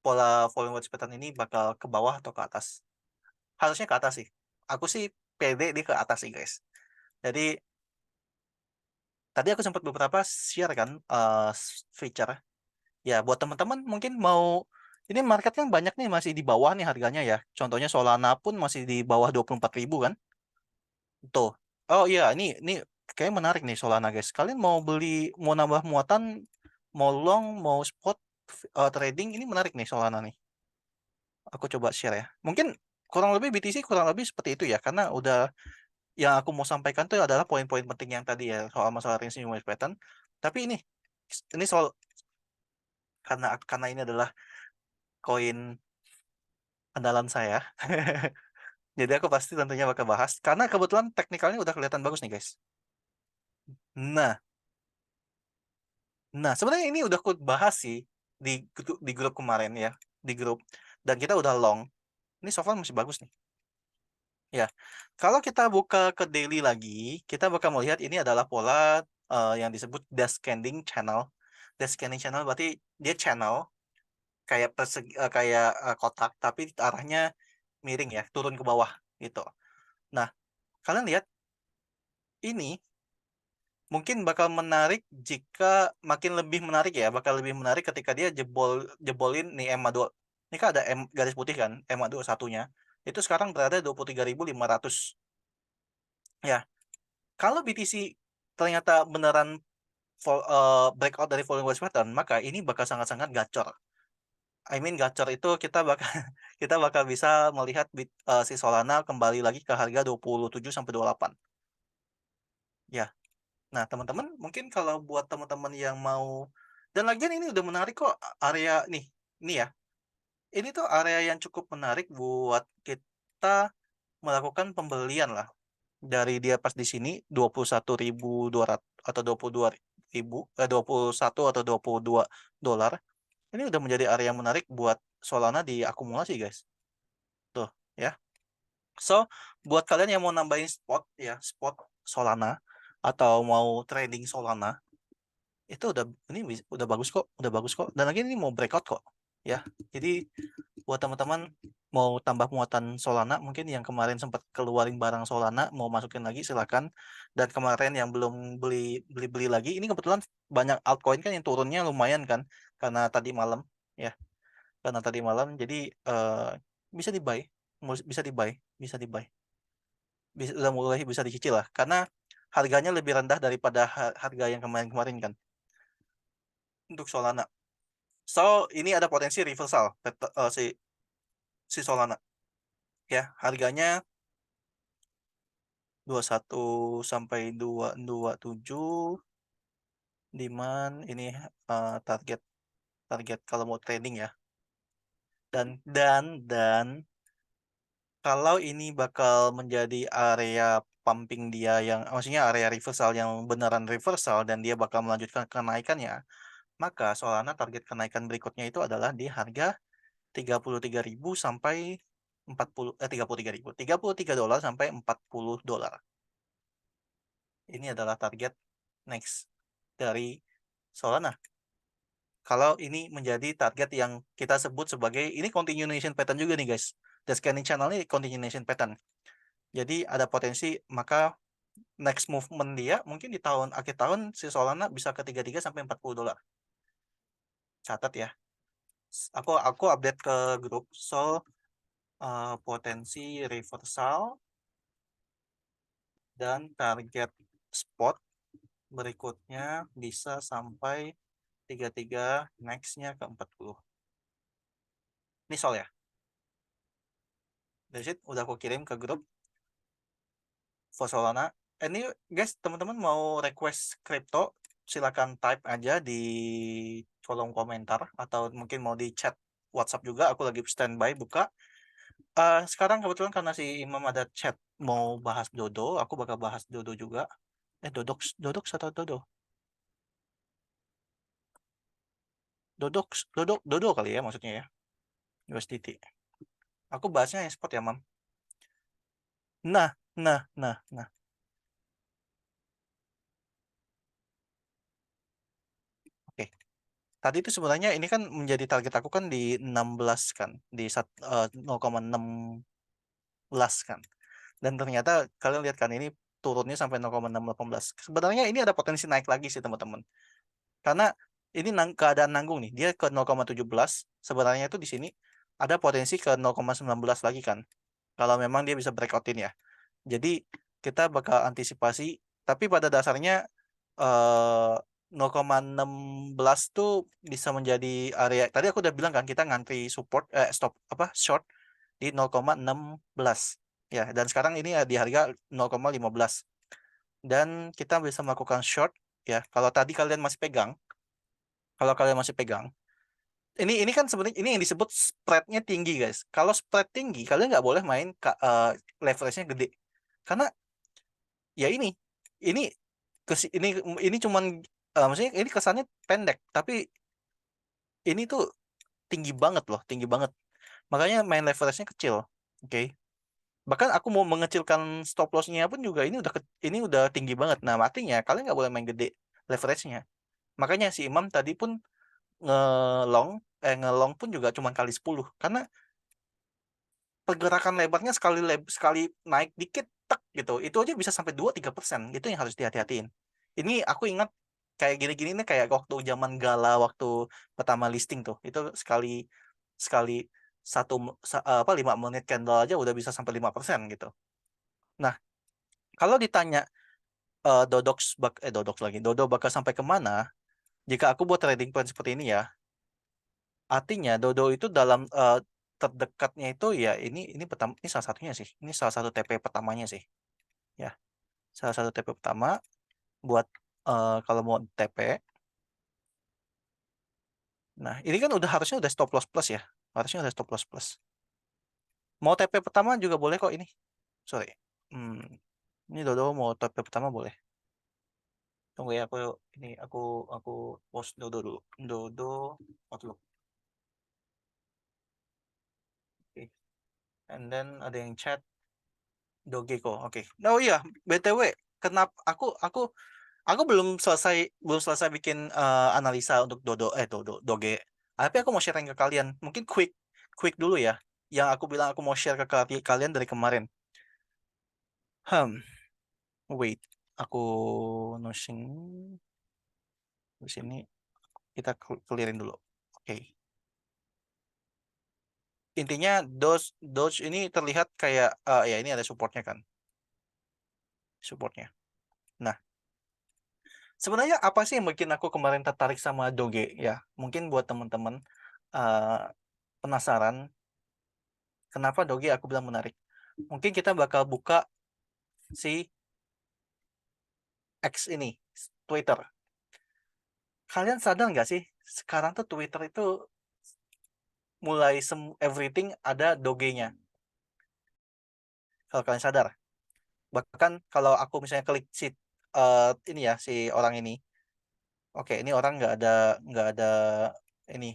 pola falling wedge pattern ini bakal ke bawah atau ke atas. Harusnya ke atas sih. Aku sih pede di ke atas sih guys. Jadi tadi aku sempat beberapa share kan feature. Ya buat teman-teman mungkin mau, ini market kan banyak nih masih di bawah nih harganya ya. Contohnya Solana pun masih di bawah 24.000 kan. Tuh. Oh iya, ini kayak menarik nih Solana guys. Kalian mau beli, mau nambah muatan, mau long, mau spot trading, ini menarik nih Solana nih. Aku coba share ya. Mungkin kurang lebih BTC kurang lebih seperti itu ya, karena udah, yang aku mau sampaikan tuh adalah poin-poin penting yang tadi ya, soal masalah range new wave pattern. Tapi ini soal, karena ini adalah koin andalan saya. Jadi aku pasti tentunya bakal bahas karena kebetulan teknikalnya udah kelihatan bagus nih guys. Nah, sebenarnya ini udah aku bahas sih di grup kemarin ya, di grup, dan kita udah long. Ini so far masih bagus nih. Ya, kalau kita buka ke daily lagi, kita bakal melihat ini adalah pola yang disebut descending channel. Descending channel berarti dia channel kayak kotak, tapi arahnya miring ya, turun ke bawah gitu. Nah, kalian lihat ini mungkin bakal menarik, jika makin lebih menarik ya, bakal lebih menarik ketika dia jebolin nih EMA 2. Ini kan ada garis putih kan, EMA 2 satunya. Itu sekarang berada 23.500. Ya, kalau BTC ternyata beneran breakout dari falling wedge pattern, maka ini bakal sangat-sangat gacor. I mean gacor itu kita bakal kita bakal bisa melihat si Solana kembali lagi ke harga 27 sampai 28. Ya. Nah, teman-teman, mungkin kalau buat teman-teman yang mau, dan lagian ini udah menarik kok area nih. Ini ya, ini tuh area yang cukup menarik buat kita melakukan pembelian lah. Dari dia pas di sini 21.200 atau 21 atau $22. Ini udah menjadi area yang menarik buat Solana diakumulasi, guys. Tuh, ya. So, buat kalian yang mau nambahin spot ya, spot Solana atau mau trading Solana, itu udah bagus kok, udah bagus kok. Dan lagi ini mau breakout kok, ya. Jadi buat teman-teman mau tambah muatan Solana, mungkin yang kemarin sempat keluarin barang Solana mau masukin lagi silakan. Dan kemarin yang belum beli lagi, ini kebetulan banyak altcoin kan yang turunnya lumayan kan, karena tadi malam, ya. Karena tadi malam, jadi bisa di buy, bisa di buy, bisa di buy. Udah mulai bisa dicicil lah karena harganya lebih rendah daripada harga yang kemarin-kemarin kan untuk Solana. So, ini ada potensi reversal si Solana. Ya, harganya 21 sampai 227 demand ini target target kalau mau trading ya. Dan kalau ini bakal menjadi area pumping dia yang maksudnya area reversal yang beneran reversal dan dia bakal melanjutkan kenaikannya, maka Solana target kenaikan berikutnya itu adalah di harga 33.000 sampai 33 ribu, $33 sampai $40. Ini adalah target next dari Solana. Kalau ini menjadi target yang kita sebut sebagai ini continuation pattern juga nih guys. The scanning channel ini continuation pattern. Jadi ada potensi maka next movement dia mungkin di akhir tahun si Solana bisa ke 33 sampai $40. Catat ya. Aku update ke grup. So potensi reversal dan target spot berikutnya bisa sampai 33, next-nya ke 40. Ini Sol ya. That's it, udah aku kirim ke grup for Solana. Ini guys, teman-teman mau request crypto, silakan type aja di kolom komentar atau mungkin mau di chat WhatsApp juga. Aku lagi standby buka. Sekarang kebetulan karena si Imam ada chat mau bahas Dodo, aku bakal bahas Dodo juga. Dodox atau Dodo? Dodo kali ya maksudnya ya. USDT. Aku bahasnya yang spot ya, Mam. Nah, nah, nah, nah. Oke. Tadi itu sebenarnya ini kan menjadi target aku kan di 16 kan, di 0,16 kan. Dan ternyata kalian lihat kan ini turunnya sampai 0,618. Sebenarnya ini ada potensi naik lagi sih, teman-teman. Karena ini keadaan nanggung nih, dia ke 0,17, sebenarnya itu di sini ada potensi ke 0,19 lagi kan. Kalau memang dia bisa breakoutin ya. Jadi kita bakal antisipasi, tapi pada dasarnya 0,16 tuh bisa menjadi area. Tadi aku udah bilang kan kita ngantri support stop apa short di 0,16 ya. Dan sekarang ini di harga 0,15 dan kita bisa melakukan short ya. Kalau kalian masih pegang, ini kan sebenarnya ini yang disebut spreadnya tinggi guys. Kalau spread tinggi kalian nggak boleh main leverage-nya gede karena ya ini ini cuman maksudnya ini kesannya pendek tapi ini tuh tinggi banget loh, tinggi banget. Makanya main leverage-nya kecil. Oke. Bahkan aku mau mengecilkan stop loss-nya pun juga ini udah tinggi banget. Nah, artinya kalian nggak boleh main gede leverage-nya. Makanya si Imam tadi pun ngelong ngelong pun juga cuma kali 10 karena pergerakan lebarnya sekali naik dikit tek gitu. Itu aja bisa sampai 2-3%. Itu yang harus dihati-hatiin. Ini aku ingat kayak gini-gini nih kayak waktu zaman Gala waktu pertama listing tuh. Itu sekali sekali 5 menit candle aja udah bisa sampai 5% gitu. Nah, kalau ditanya Dodo bakal sampai kemana? Jika aku buat trading plan seperti ini ya, artinya Dodo itu dalam terdekatnya itu ya ini pertama, ini salah satunya sih. Ini salah satu TP pertamanya sih. Ya, salah satu TP pertama buat kalau mau TP Nah, ini kan harusnya udah stop loss plus ya. Harusnya udah stop loss plus. Mau TP pertama juga boleh kok ini. Sorry. Hmm, ini Dodo mau TP pertama boleh. Tunggu ya, aku post Dodo dulu. Dodo Outlook. Oke. And then ada yang chat Dogeko. Oke. Oh iya, BTW, kenapa aku belum selesai bikin analisa untuk Doge. Tapi aku mau sharing ke kalian. Mungkin quick quick dulu ya. Yang aku bilang aku mau share ke kalian dari kemarin. Hmm, wait. Aku nosing di sini. Kita clearin dulu. Oke. Intinya Doge ini terlihat kayak ya ini ada supportnya kan. Supportnya. Nah, sebenarnya apa sih yang bikin aku kemarin tertarik sama Doge ya? Mungkin buat teman-teman uh, penasaran kenapa Doge aku bilang menarik. Mungkin kita bakal buka si X ini, Twitter. Kalian sadar nggak sih, sekarang tuh Twitter itu mulai everything ada Doge-nya. Kalau kalian sadar. Bahkan kalau aku misalnya klik si ini ya si orang ini, oke ini orang nggak ada ini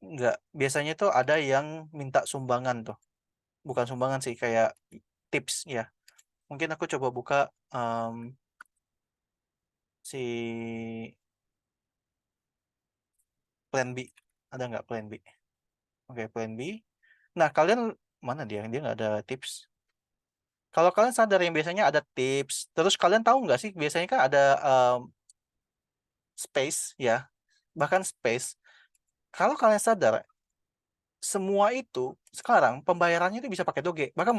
nggak biasanya tuh ada yang minta sumbangan tuh, bukan sumbangan sih kayak tips ya. Mungkin aku coba buka si plan B, ada nggak plan B? Oke, plan B. Nah, kalian mana dia? Dia nggak ada tips. Kalau kalian sadar yang biasanya ada tips, terus kalian tahu nggak sih biasanya kan ada space ya, bahkan space. Kalau kalian sadar, semua itu sekarang pembayarannya itu bisa pakai Doge. Bahkan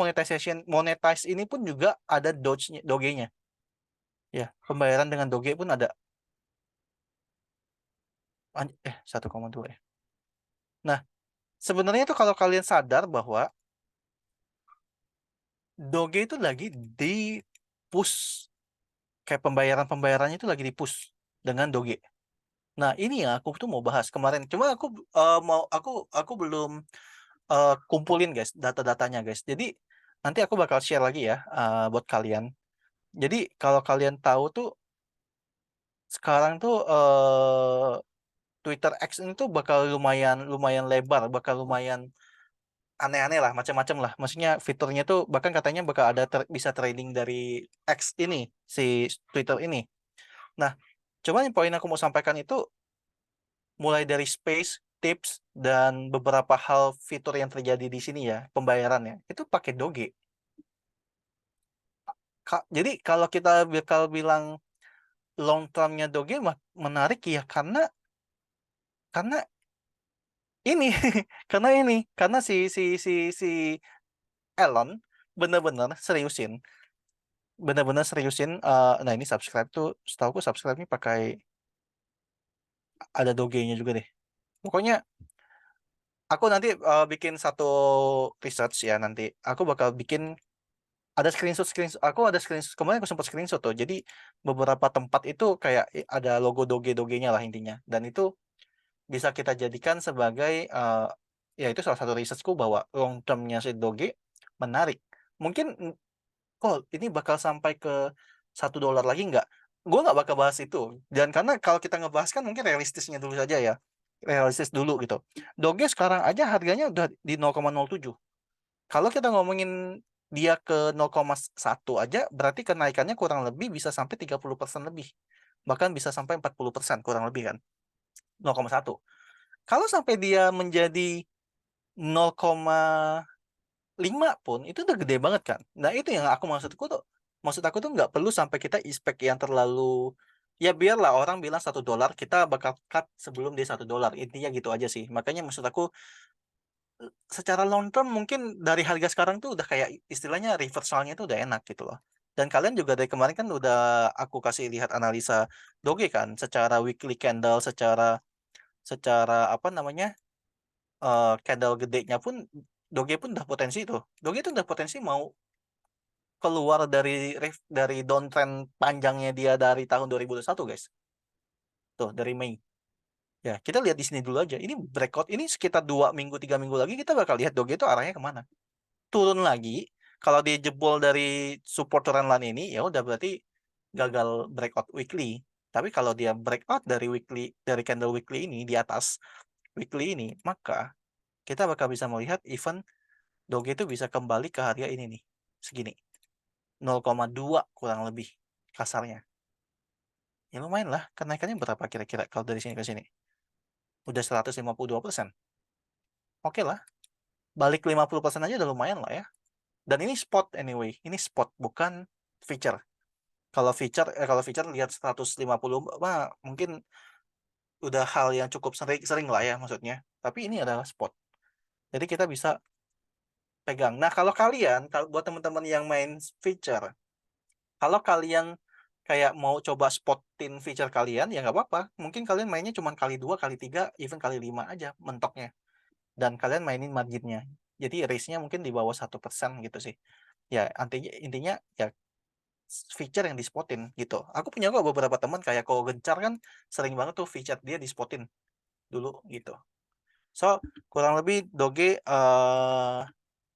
monetize ini pun juga ada Doge-nya. Ya, pembayaran dengan Doge pun ada. 1,2 ya. Nah, sebenarnya itu kalau kalian sadar bahwa Doge itu lagi di push, kayak pembayarannya itu lagi di push dengan Doge. Nah, ini ya aku tuh mau bahas kemarin. Cuma aku belum kumpulin guys data-datanya guys. Jadi nanti aku bakal share lagi ya buat kalian. Jadi kalau kalian tahu tuh sekarang tuh Twitter X ini tuh bakal lumayan lumayan lebar, bakal lumayan aneh-aneh lah, macam-macam lah. Maksudnya fiturnya tuh bahkan katanya bakal ada bisa trading dari X ini, si Twitter ini. Nah, cuman yang poin aku mau sampaikan itu mulai dari space, tips, dan beberapa hal fitur yang terjadi di sini ya, pembayarannya, itu pakai Doge. Jadi kalau kita bakal bilang long term-nya Doge menarik ya karena ini karena si Elon bener-bener seriusin nah ini subscribe tuh setahu subscribe ini pakai ada Doge-nya juga deh. Pokoknya aku nanti bikin satu research ya nanti. Aku bakal bikin ada screenshot screenshot. Aku ada screenshot kemarin aku sempat screenshot tuh. Jadi beberapa tempat itu kayak ada logo Doge-Doge-nya lah intinya. Dan itu bisa kita jadikan sebagai ya itu salah satu researchku bahwa long term-nya si Doge menarik. Mungkin kok ini bakal sampai ke $1 lagi nggak? Gue nggak bakal bahas itu. Dan karena kalau kita ngebahas kan mungkin realistisnya dulu saja ya. Realistis dulu gitu. Doge sekarang aja harganya udah di 0,07. Kalau kita ngomongin dia ke 0,1 aja, berarti kenaikannya kurang lebih bisa sampai 30% lebih. Bahkan bisa sampai 40% kurang lebih kan. 0,1. Kalau sampai dia menjadi 0,5 pun itu udah gede banget kan. Nah itu yang maksud aku tuh nggak perlu sampai kita expect yang terlalu ya biarlah orang bilang $1 kita bakal cut sebelum dia $1 intinya gitu aja sih. Makanya maksud aku secara long term mungkin dari harga sekarang tuh udah kayak istilahnya reversalnya tuh udah enak gitu loh. Dan kalian juga dari kemarin kan udah aku kasih lihat analisa Doge kan secara weekly candle secara secara apa namanya candle gedenya pun Doge pun udah potensi tuh. Doge tuh udah potensi mau keluar dari downtrend panjangnya dia dari tahun 2021 guys. tuh dari Mei. Ya, kita lihat di sini dulu aja. Ini breakout, ini sekitar 2 minggu, 3 minggu lagi kita bakal lihat Doge itu arahnya kemana. Turun lagi, kalau dia jebol dari support trendline ini, ya udah berarti gagal breakout weekly. Tapi kalau dia breakout dari weekly, dari candle weekly ini di atas weekly ini, maka kita bakal bisa melihat event Doge itu bisa kembali ke harga ini nih, segini. 0,2 kurang lebih kasarnya. Ya lumayan lah, kenaikannya berapa kira-kira kalau dari sini ke sini? Udah 152%. Oke lah, balik 50% aja udah lumayan lah ya. Dan ini spot anyway, ini spot bukan feature. Kalau feature lihat 150 mah mungkin udah hal yang cukup sering lah ya maksudnya. Tapi ini adalah spot. Jadi kita bisa pegang. Nah, kalau buat teman-teman yang main feature, kalau kalian kayak mau coba spotin feature kalian, ya nggak apa-apa. Mungkin kalian mainnya cuma kali 2, kali 3, even kali 5 aja mentoknya. Dan kalian mainin marginnya. Jadi risk-nya mungkin di bawah 1% gitu sih. Ya, intinya ya feature yang dispotin gitu. Aku punya kok beberapa teman kayak Ko Gencar kan sering banget tuh feature dia dispotin dulu gitu. So, kurang lebih Doge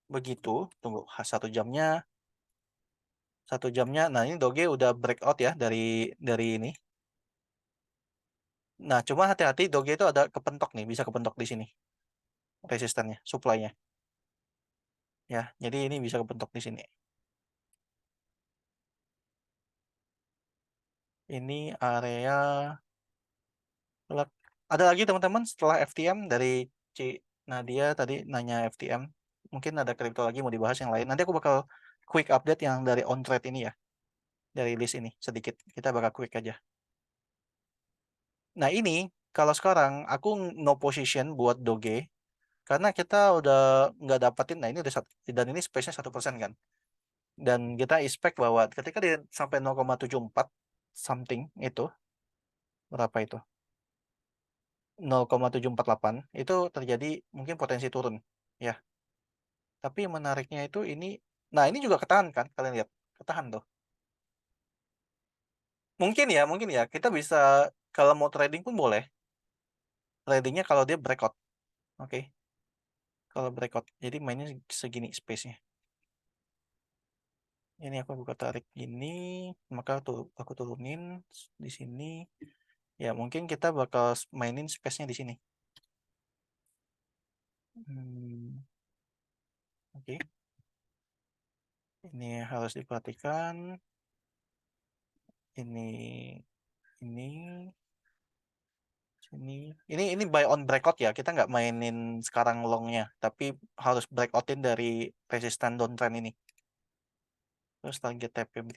begitu. Tunggu, 1 jamnya. 1 jamnya. Nah, ini Doge udah breakout ya dari ini. Nah, cuma hati-hati Doge itu ada kepentok nih, bisa kepentok di sini. Resistannya, supply-nya. Ya, jadi ini bisa kepentok di sini. Ini area ada lagi teman-teman setelah FTM dari C Nadia tadi nanya FTM. Mungkin ada kripto lagi mau dibahas yang lain. Nanti aku bakal quick update yang dari on trade ini ya. Dari list ini sedikit. Kita bakal quick aja. Nah, ini kalau sekarang aku no position buat Doge karena kita udah nggak dapetin. Nah, ini udah dan ini space-nya 1% kan. Dan kita expect bahwa ketika dia sampai 0,74 something itu berapa itu? 0,748 itu terjadi mungkin potensi turun ya. Tapi yang menariknya itu ini, nah ini juga ketahan kan, kalian lihat, ketahan tuh. Mungkin ya, kita bisa kalau mau trading pun boleh. Tradingnya kalau dia breakout, oke. Kalau breakout, jadi mainnya segini space-nya. Ini aku buka tarik ini, maka tuh aku turunin di sini. Ya mungkin kita bakal mainin space-nya di sini. Hmm, oke. Ini harus diperhatikan. Ini ini buy on breakout ya. Kita nggak mainin sekarang longnya, tapi harus breakoutin dari resistan downtrend ini. Terus target TP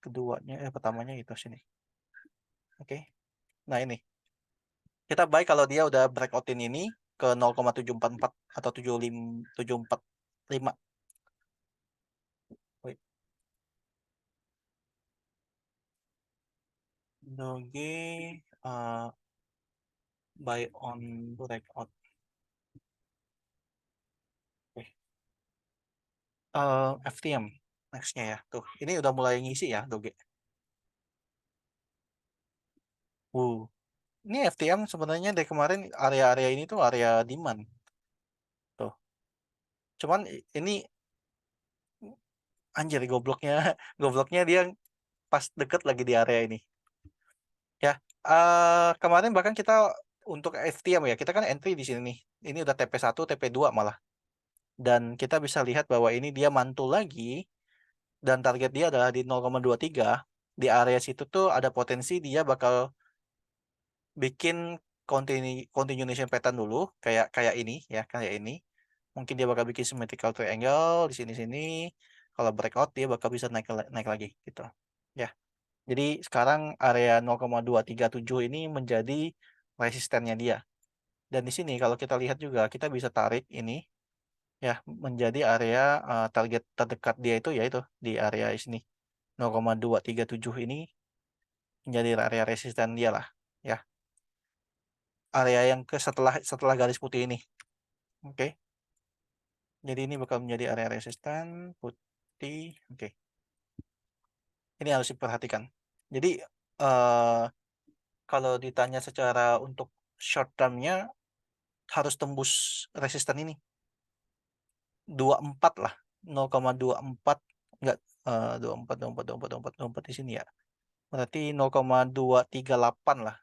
keduanya, pertamanya itu sini. Oke. Nah ini kita buy kalau dia udah breakoutin ini ke 0,744 atau 745. Wait. Doge buy on breakout. Oke. FTM nextnya ya. Tuh, ini udah mulai ngisi ya Doge. Ini FTM sebenarnya dari kemarin area-area ini tuh area demand. Tuh. Cuman ini anjir gobloknya, gobloknya dia pas deket lagi di area ini. Ya, kemarin bahkan kita untuk FTM ya, kita kan entry di sini nih. Ini udah TP1, TP2 malah. Dan kita bisa lihat bahwa ini dia mantul lagi dan target dia adalah di 0,23. Di area situ tuh ada potensi dia bakal bikin continuation pattern dulu kayak kayak ini ya, kayak ini. Mungkin dia bakal bikin symmetrical triangle di sini-sini. Kalau breakout dia bakal bisa naik lagi gitu. Ya. Jadi sekarang area 0,237 ini menjadi resistennya dia. Dan di sini kalau kita lihat juga kita bisa tarik ini ya menjadi area target terdekat dia itu yaitu di area sini 0,237 ini menjadi area resisten dia lah ya. Area yang ke setelah setelah garis putih ini. Oke. Jadi ini bakal menjadi area resisten putih. Oke. Ini harus diperhatikan. Jadi eh kalau ditanya secara untuk short term-nya harus tembus resisten ini 24 lah, 0,24, enggak, 24, 24, 24, 24, 24 di sini ya. Berarti 0,238 lah.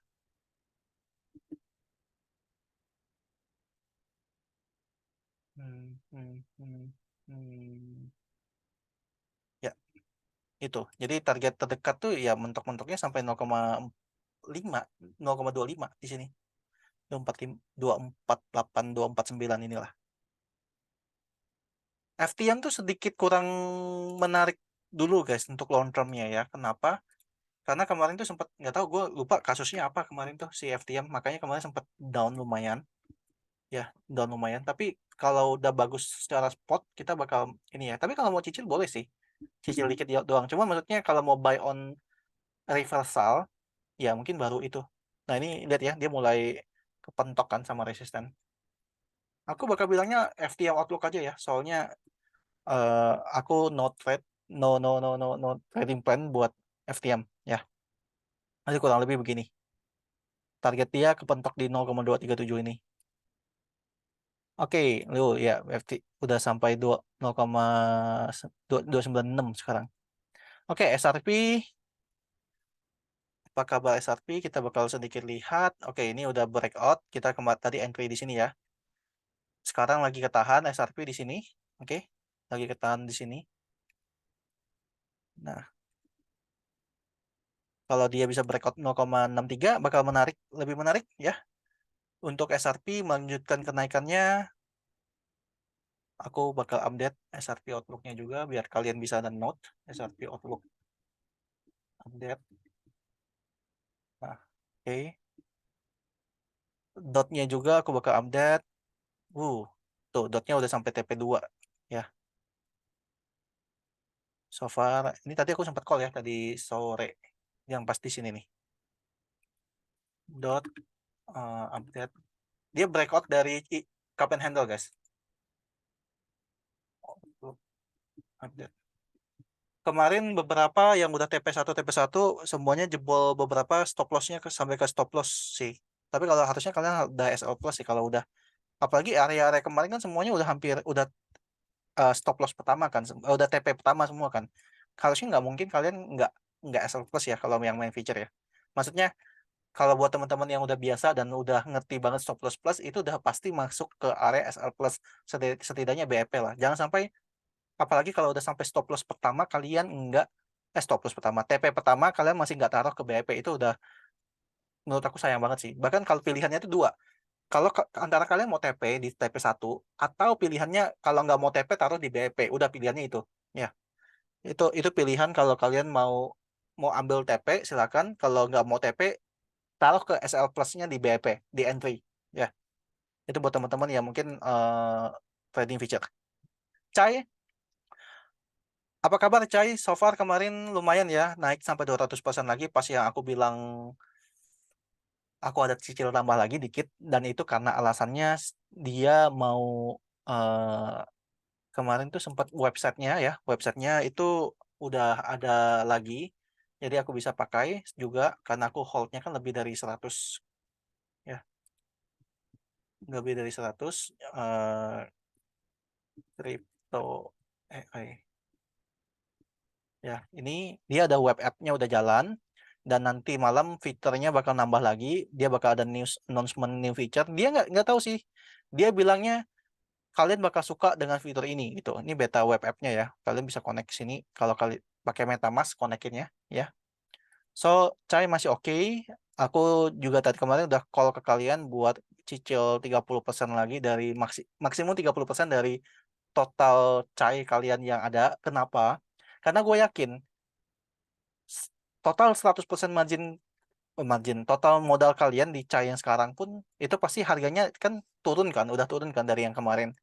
Hmm, hmm, hmm, hmm. Ya, itu. Jadi target terdekat tuh ya mentok-mentoknya sampai 0,5, 0,25 di sini. 248, 249 inilah. FTM tuh sedikit kurang menarik dulu guys untuk long term-nya ya. Kenapa? Karena kemarin tuh sempat nggak tahu, gue lupa kasusnya apa kemarin tuh si FTM, makanya kemarin sempat down lumayan ya, down lumayan. Tapi kalau udah bagus secara spot kita bakal ini ya. Tapi kalau mau cicil boleh sih, cicil dikit doang. Cuma maksudnya kalau mau buy on reversal ya mungkin baru itu. Nah ini lihat ya, dia mulai kepentok kan sama resisten. Aku bakal bilangnya FTM outlook aja ya, soalnya aku no trade, no trading plan buat FTM ya. Masih kurang lebih begini. Target dia kepentok di 0,237 ini. Oke, lu ya FT udah sampai 0,296 sekarang. Oke, SRP, apa kabar SRP? Kita bakal sedikit lihat. Oke, ini udah breakout. Kita kemarin tadi entry di sini ya. Sekarang lagi ketahan SRP di sini. Oke, lagi ketahan di sini. Nah, kalau dia bisa breakout 0,63 bakal menarik, lebih menarik ya. Untuk SRP melanjutkan kenaikannya, aku bakal update SRP Outlook-nya juga biar kalian bisa ada note SRP Outlook update. Nah, oke. Dotnya juga aku bakal update. Tuh dotnya udah sampai TP2 ya. So far, ini tadi aku sempat call ya tadi sore, yang pasti sini nih. Dot update. Dia breakout dari cup and handle guys. Update. Kemarin beberapa yang udah TP1 semuanya jebol, beberapa stop loss-nya sampai ke stop loss sih. Tapi kalau harusnya kalian udah SL plus sih kalau udah, apalagi area-area kemarin kan semuanya udah hampir udah stop loss pertama kan, udah TP pertama semua kan. Harusnya nggak mungkin kalian nggak SL plus ya kalau yang main feature ya. Maksudnya kalau buat teman-teman yang udah biasa dan udah ngerti banget stop loss plus itu udah pasti masuk ke area SL plus, setidaknya BEP lah. Jangan sampai, apalagi kalau udah sampai stop loss pertama kalian nggak stop loss pertama TP pertama kalian masih nggak taruh ke BEP, itu udah menurut aku sayang banget sih. Bahkan kalau pilihannya itu dua, kalau antara kalian mau TP di TP1 atau pilihannya kalau nggak mau TP taruh di BEP, udah pilihannya itu ya. Itu pilihan kalau kalian mau mau ambil TP silakan, kalau nggak mau TP taruh ke SL plus-nya di BEP, di entry ya. Itu buat teman-teman yang mungkin trading feature. Cai, apa kabar Cai? So far kemarin lumayan ya, naik sampai 200% lagi pas yang aku bilang aku ada cicil tambah lagi dikit, dan itu karena alasannya dia mau eh, kemarin tuh sempat websitenya itu udah ada lagi, jadi aku bisa pakai juga karena aku holdnya kan lebih dari 100 ya, lebih dari 100 crypto AI. Ya, ini dia ada web app-nya udah jalan, dan nanti malam fiturnya bakal nambah lagi. Dia bakal ada news announcement new feature. Dia nggak tahu sih. Dia bilangnya kalian bakal suka dengan fitur ini gitu. Ini beta web app-nya ya. Kalian bisa connect ke sini kalau kalian pakai MetaMask, konekin ya. So, Cai masih oke. Aku juga tadi kemarin udah call ke kalian buat cicil 30% lagi dari maksimum 30% dari total Cai kalian yang ada. Kenapa? Karena gue yakin total 100% margin total modal kalian di Cai yang sekarang pun itu pasti harganya kan turun kan, udah turun kan dari yang kemarin.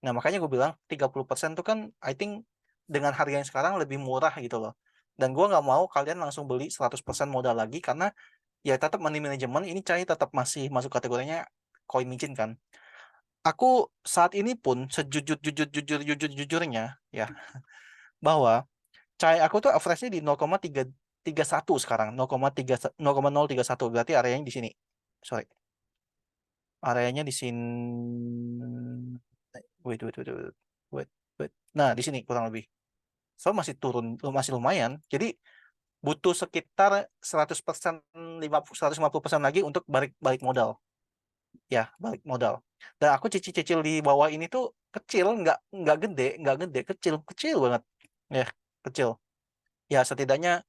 Nah, makanya gue bilang 30% tuh kan I think dengan harga yang sekarang lebih murah gitu loh. Dan gue nggak mau kalian langsung beli 100% modal lagi karena ya tetap money management ini Cai tetap masih masuk kategorinya koin micin kan. Aku saat ini pun jujurnya ya, bahwa Cai aku tuh average-nya di 0,3 0,31 sekarang, 0,031 berarti areanya di sini. Sorry. Areanya di sini. Wait, wait, wait, wait, wait, wait. Nah, di sini kurang lebih. So masih turun, masih lumayan. Jadi butuh sekitar 100%, 150% lagi untuk balik balik modal. Ya, balik modal. Dan aku cicil-cicil di bawah ini tuh kecil, nggak gede, kecil, kecil banget. Ya, kecil. Ya, setidaknya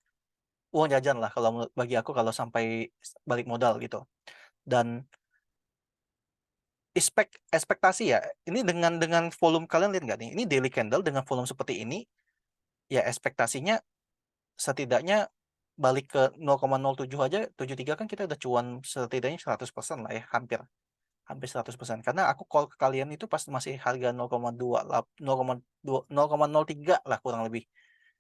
uang jajan lah kalau bagi aku kalau sampai balik modal gitu. Dan ekspektasi ya, ini dengan volume kalian lihat nggak nih? Ini daily candle dengan volume seperti ini, ya ekspektasinya setidaknya balik ke 0,07 aja, 73 kan kita udah cuan setidaknya 100% lah ya, hampir hampir 100%. Karena aku call ke kalian itu pas masih harga 0,2 0,2 0,03 lah kurang lebih.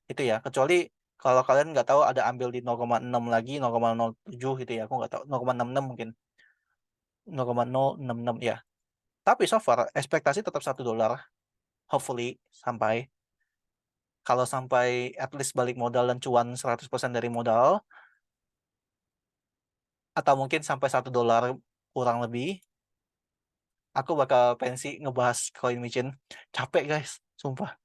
Itu ya, kecuali kalau kalian nggak tahu ada ambil di 0,6 lagi, 0,07 gitu ya, aku nggak tahu, 0,66 mungkin, 0,066 ya. Tapi so far ekspektasi tetap $1, hopefully sampai, kalau sampai at least balik modal dan cuan 100% dari modal, atau mungkin sampai $1 kurang lebih, aku bakal pensi ngebahas Coin Mission. Capek guys, sumpah.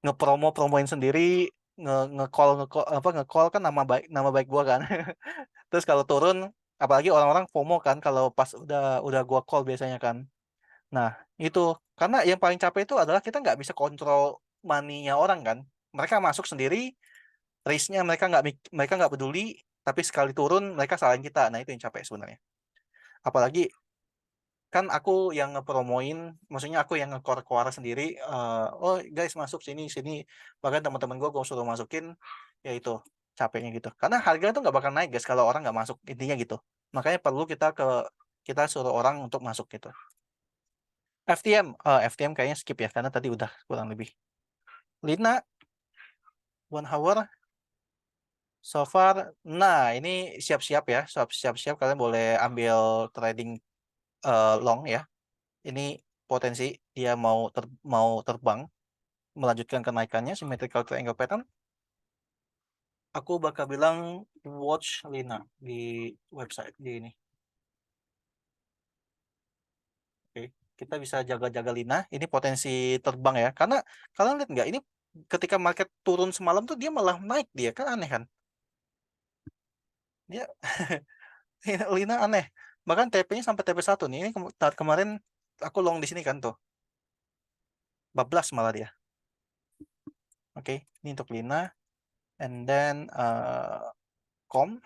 Promoin sendiri, nge-call apa nge-call kan nama baik gua kan. Terus kalau turun, apalagi orang-orang FOMO kan kalau pas udah gua call biasanya kan. Nah, itu karena yang paling capek itu adalah kita nggak bisa kontrol money-nya orang kan. Mereka masuk sendiri, risk-nya mereka nggak peduli, tapi sekali turun mereka salahin kita. Nah, itu yang capek sebenarnya. Apalagi kan aku yang ngepromoin, maksudnya aku yang ngekor-kor sendiri, oh guys masuk sini sini, bahkan teman-teman gue suruh masukin, ya itu capeknya gitu, karena harga itu nggak bakal naik guys kalau orang nggak masuk, intinya gitu. Makanya perlu kita suruh orang untuk masuk gitu. FTM kayaknya skip ya karena tadi udah kurang lebih. Lina 1 hour so far. Nah, ini siap-siap ya, siap-siap kalian boleh ambil trading long ya. Ini potensi dia mau terbang, melanjutkan kenaikannya symmetrical triangle pattern. Aku bakal bilang watch Lina di website di ini. Oke, kita bisa jaga-jaga Lina. Ini potensi terbang ya. Karena kalian lihat nggak? Ini ketika market turun semalam tuh dia malah naik, dia kan aneh kan? Dia Lina aneh. Bahkan TP-nya sampai TP1 nih. Ini kemarin aku long di sini kan tuh. Bablas malah dia. Oke, ini untuk Lina. And then com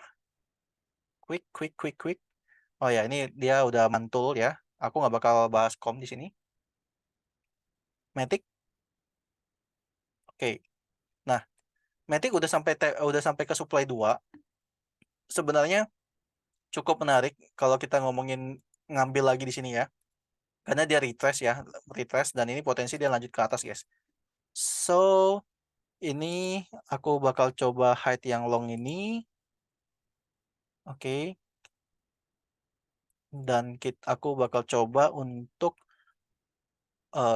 quick quick quick quick. Oh ya, ini dia udah mantul ya. Aku nggak bakal bahas com di sini. Matic, oke. Nah, Matic udah sampai ke supply 2. Sebenarnya cukup menarik kalau kita ngomongin ngambil lagi di sini ya. Karena dia retrace ya, retrace dan ini potensi dia lanjut ke atas, guys. So, ini aku bakal coba hide yang long ini. Oke. Dan aku bakal coba untuk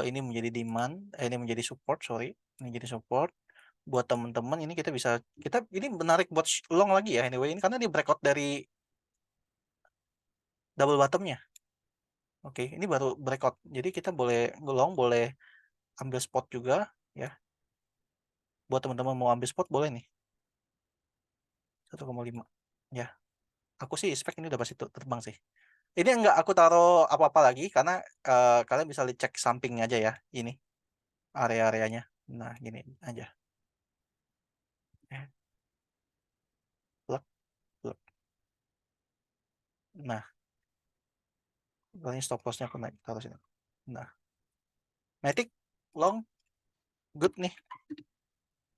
ini menjadi demand, ini menjadi support, sorry. Ini jadi support buat teman-teman. Ini kita ini menarik buat long lagi ya anyway ini karena dia breakout dari double bottomnya. Oke, ini baru breakout. Jadi kita boleh long, boleh ambil spot juga ya. Buat teman-teman mau ambil spot boleh nih. 1,5. Ya, aku sih expect ini udah pasti terbang sih. Ini enggak aku taruh apa-apa lagi karena kalian bisa cek sampingnya aja ya ini area-areanya. Nah, gini aja. Eh, plug, plug. Nah, paling stop lossnya aku naik taruh sini. Nah, Matic long good nih.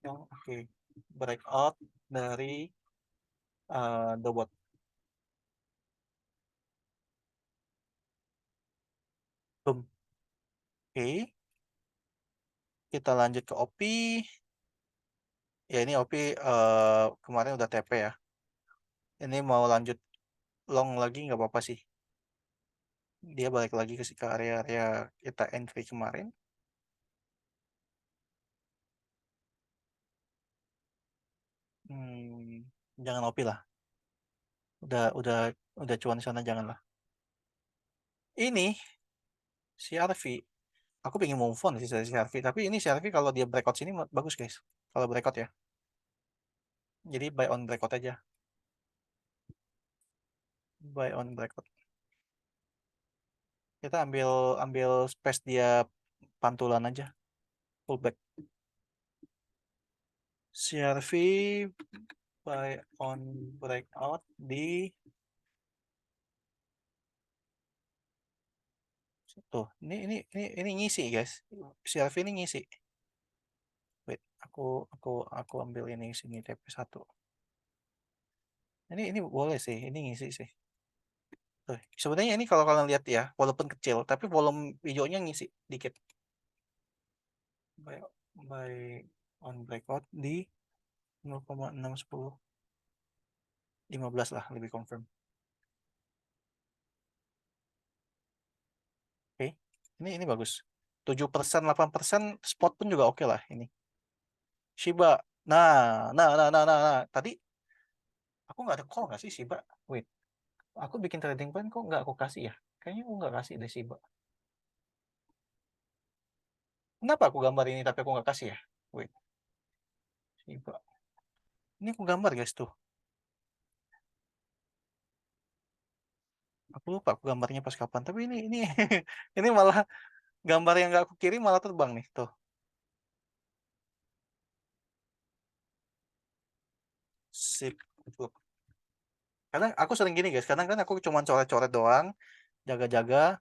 Oke. Breakout dari the bot. Boom. Oke. Kita lanjut ke OP. Ya ini OP kemarin udah TP ya. Ini mau lanjut long lagi nggak apa-apa sih. Dia balik lagi ke area-area kita entry kemarin. Jangan OP lah. Udah cuan di sana janganlah. Ini CRV. Aku pengen move on sih dari CRV, tapi ini CRV kalau dia breakout sini bagus guys. Kalau breakout ya. Jadi buy on breakout aja. Buy on breakout. Kita ambil ambil space dia pantulan aja. Pullback. CRV buy on breakout di tuh. Ini ngisi guys. CRV ini ngisi. Wait, aku ambil ini sini TP1. Ini boleh sih, ini ngisi sih. Tuh, sebenarnya ini kalau kalian lihat ya, walaupun kecil, tapi volume hijaunya ngisi dikit. Buy, buy on breakout di 0,610 15 lah lebih confirm. Oke, ini bagus. 7%, 8% spot pun juga oke lah ini. Shiba. Nah. Tadi aku nggak ada call nggak sih Shiba? Wait, aku bikin trading plan kok nggak aku kasih ya? Kayaknya aku nggak kasih deh Shiba. Kenapa aku gambar ini tapi aku nggak kasih ya? Wait, Shiba. Ini aku gambar guys tuh. Aku lupa aku gambarnya pas kapan. Tapi ini ini malah gambar yang nggak aku kirim malah terbang nih tuh. Sip. Karena aku sering gini guys. Kadang kan aku cuma coret-coret doang, jaga-jaga,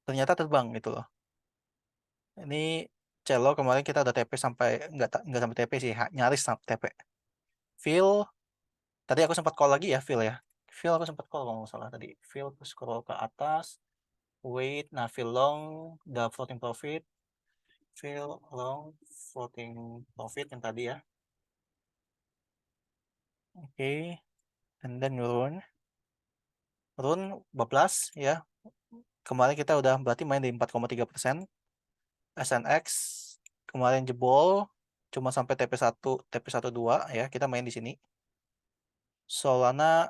ternyata terbang gitu loh. Ini Celo kemarin kita udah TP sampai nggak sampai TP sih, nyaris sampai TP. Feel tadi aku sempat call lagi ya Feel ya. Feel aku sempat call kalau nggak salah tadi. Feel scroll ke atas, wait, nah feel long, the floating profit, feel long, floating profit yang tadi ya. Oke, and then turun bablas ya. Kemarin kita udah berarti main di 4,3%. SNX kemarin jebol cuma sampai TP1, TP12 ya. Kita main di sini. Solana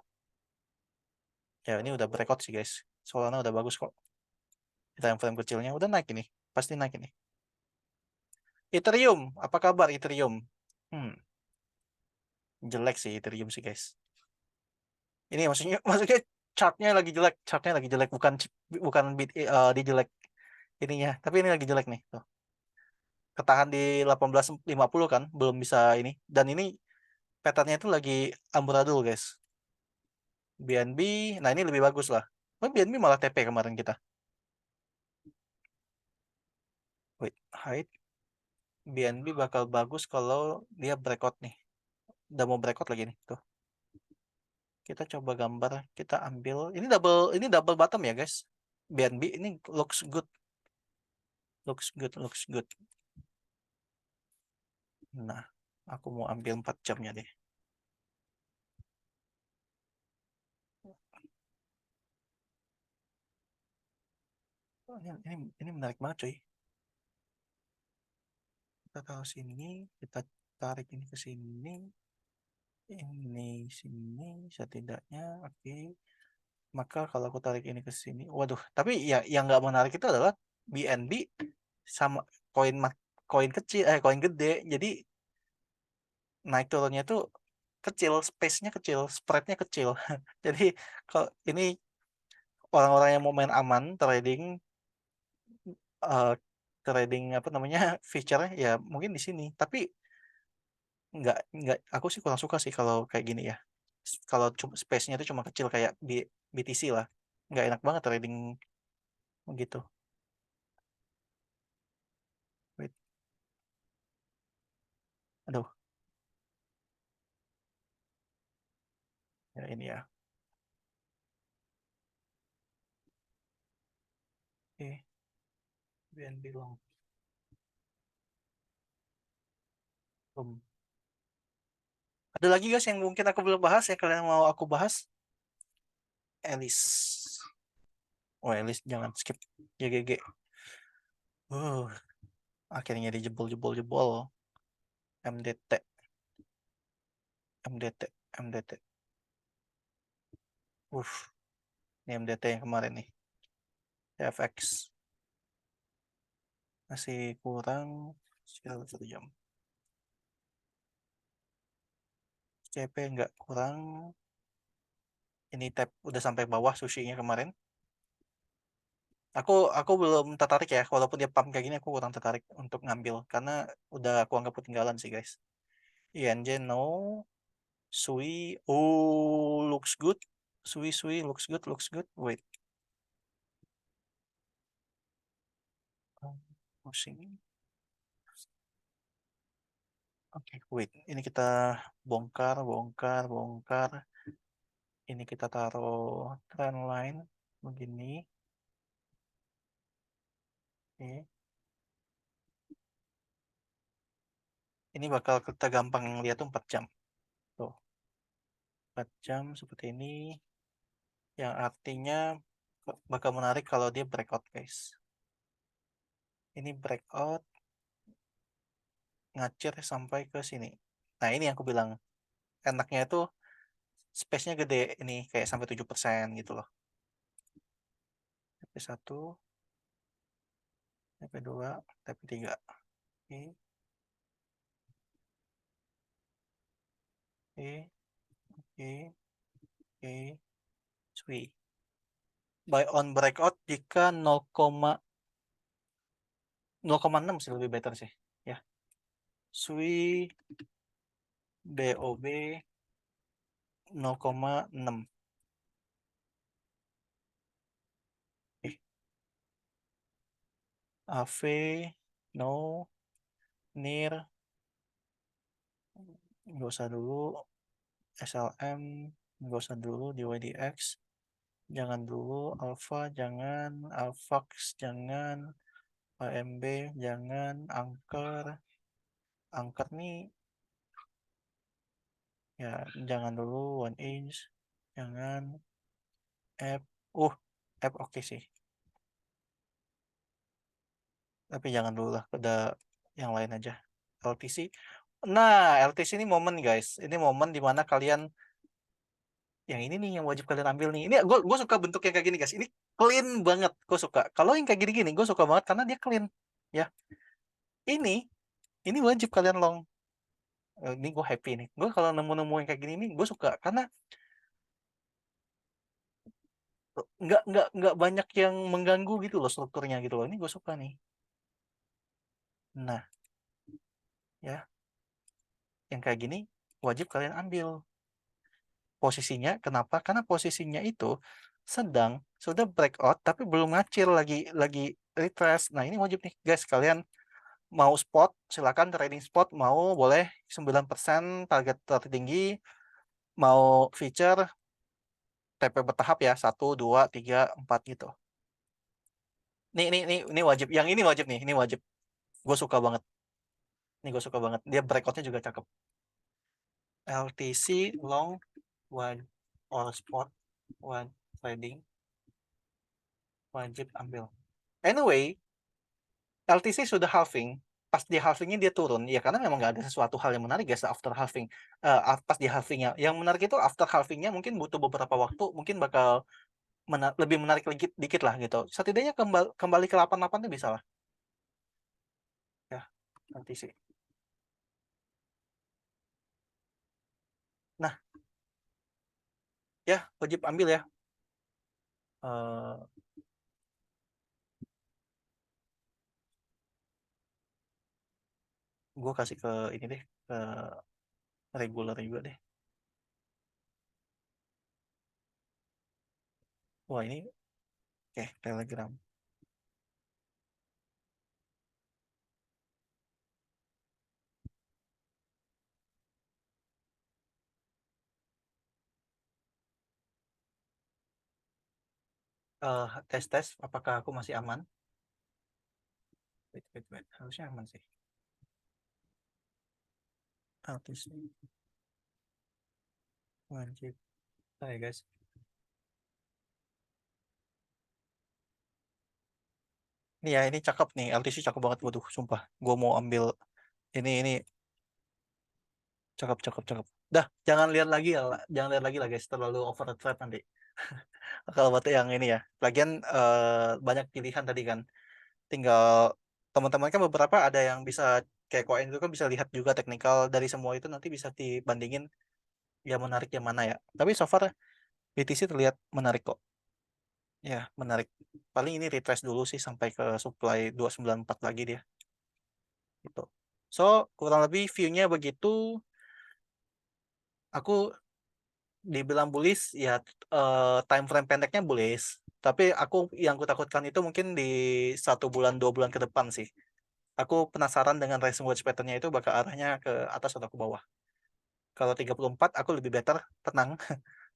ya ini udah breakout sih guys. Solana udah bagus kok. Time frame kecilnya udah naik ini. Pasti naik ini. Ethereum, apa kabar Ethereum? Hmm, jelek sih Ethereum sih guys. Ini maksudnya maksudnya chartnya lagi jelek bukan bukan di jelek ininya, tapi ini lagi jelek nih. Tuh. Ketahan di 1850 kan, belum bisa ini. Dan ini patternnya itu lagi amburadul guys. BNB, nah ini lebih bagus lah. Oh, BNB malah TP kemarin kita. Wait, height. BNB bakal bagus kalau dia breakout nih. Udah mau breakout lagi nih. Tuh. Kita coba gambar, kita ambil. Ini double bottom ya guys. BNB ini looks good. Looks good. Nah, aku mau ambil 4 jamnya deh. Oh, ini menarik banget cuy. Kita taruh sini, kita tarik ini ke sini. Ini sini setidaknya oke. Maka kalau aku tarik ini ke sini, waduh, tapi ya yang nggak menarik itu adalah BNB sama koin koin kecil, koin gede. Jadi naik turunnya tuh kecil, space-nya kecil, spread-nya kecil. Jadi kalau ini orang-orang yang mau main aman eh, trading apa namanya feature ya mungkin di sini. Tapi nggak aku sih kurang suka sih kalau kayak gini ya. Kalau space-nya itu cuma kecil kayak di BTC lah. Nggak enak banget trading begitu. Wait, aduh, ya ini ya. Oke, BNB long. Belum. Ada lagi guys yang mungkin aku belum bahas ya kalian mau aku bahas? Alice. Oh, Alice jangan skip. YGG. Uh, akhirnya dijebol-jebol-jebol. MDT. MDT, MDT. Ini MDT yang kemarin nih. FX masih kurang sekitar 1 jam. CP nggak kurang. Ini tab udah sampai bawah sushi-nya kemarin. Aku belum tertarik ya, walaupun dia pump kayak gini aku kurang tertarik untuk ngambil karena udah aku anggap ketinggalan sih guys. INJ no, Sui, oh looks good, Sui looks good, looks good. Wait, pusing. Oke, wait. Ini kita bongkar, bongkar, bongkar. Ini kita taruh trend line begini. Oke. Ini bakal kita gampang lihat tuh 4 jam. Tuh, 4 jam seperti ini. Yang artinya bakal menarik kalau dia breakout, guys. Ini breakout ngacir sampai ke sini. Nah, ini yang aku bilang. Enaknya itu space-nya gede. Ini kayak sampai 7% gitu loh. TP1, TP2, TP3. Oke, oke, oke, oke. Sweet. Buy on breakout jika 0,6 sih lebih better sih. Ya. Sui BOB 0,6. AV no, near nggak usah dulu, SLM nggak usah dulu, DYDX jangan dulu, Alpha jangan, Alphax jangan, AMB jangan, Angker Angker nih ya jangan dulu, One Inch jangan, App App oke sih, tapi jangan dulu lah, udah yang lain aja. LTC, nah LTC ini momen guys, ini momen dimana kalian yang ini nih yang wajib kalian ambil nih. Ini gue suka bentuk yang kayak gini guys. Ini clean banget. Gue suka. Kalau yang kayak gini-gini gue suka banget karena dia clean. Ya, ini wajib kalian long. Ini gue happy nih. Gue kalau nemu-nemu yang kayak gini nih gue suka karena nggak banyak yang mengganggu gitu loh strukturnya gitu loh. Ini gue suka nih. Nah, ya, yang kayak gini wajib kalian ambil posisinya. Kenapa? Karena posisinya itu sedang sudah breakout tapi belum ngacil lagi retrace. Nah, ini wajib nih guys kalian mau spot silakan, trading spot mau boleh 9% target tertinggi, mau feature TP bertahap ya 1, 2, 3, 4 gitu. Ini wajib, yang ini wajib nih, ini wajib, gue suka banget, ini gue suka banget, dia breakoutnya juga cakep. LTC long one or spot one trading wajib ambil. Anyway, LTC sudah halving, pas di halvingnya dia turun ya karena memang nggak ada sesuatu hal yang menarik guys after halving. Pas di halvingnya yang menarik itu after halvingnya mungkin butuh beberapa waktu, mungkin bakal lebih menarik dikit, dikit lah gitu, setidaknya kembali ke 88 tuh bisa lah ya LTC. Nah ya wajib ambil ya. uh, gue kasih ke ini deh, ke regular juga deh. Wah ini oke, Telegram. Tes apakah aku masih aman. Wait, harusnya aman sih. LTC wajib. Hai guys. Ini ya, ini cakep nih. LTC cakep banget. Waduh, sumpah. Gue mau ambil ini cakep, cakep, cakep. Dah, jangan lihat lagi ya, jangan lihat lagi lah guys, terlalu overthread nanti. Kalau buat yang ini ya, lagian banyak pilihan tadi kan. Tinggal teman-teman kan beberapa ada yang bisa kayak koin itu kan bisa lihat juga teknikal dari semua itu nanti bisa dibandingin yang menarik yang mana ya. Tapi so far BTC terlihat menarik kok. Ya, menarik. Paling ini retrace dulu sih sampai ke supply 294 lagi dia gitu. So, kurang lebih view-nya begitu. Aku dibilang bullish ya, time frame pendeknya bullish. Tapi aku yang kutakutkan itu mungkin di 1 bulan 2 bulan ke depan sih. Aku penasaran dengan rising wedge pattern-nya itu bakal arahnya ke atas atau ke bawah. Kalau 34 aku lebih better tenang.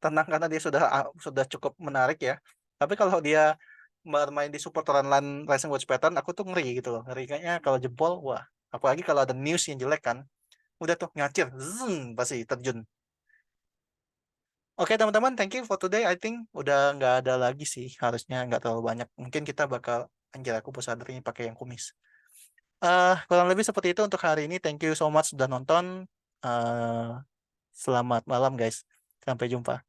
Tenang karena dia sudah cukup menarik ya. Tapi kalau dia bermain di support line rising wedge pattern, aku tuh ngeri gitu loh. Ngeri kayaknya kalau jebol, wah. Apalagi kalau ada news yang jelek kan, udah tuh ngacir, pasti terjun. Oke teman-teman, thank you for today. I think udah nggak ada lagi sih, harusnya nggak terlalu banyak. Mungkin kita bakal, anjir aku bosan ini pakai yang kumis. Kurang lebih seperti itu untuk hari ini. Thank you so much sudah nonton. Selamat malam guys. Sampai jumpa.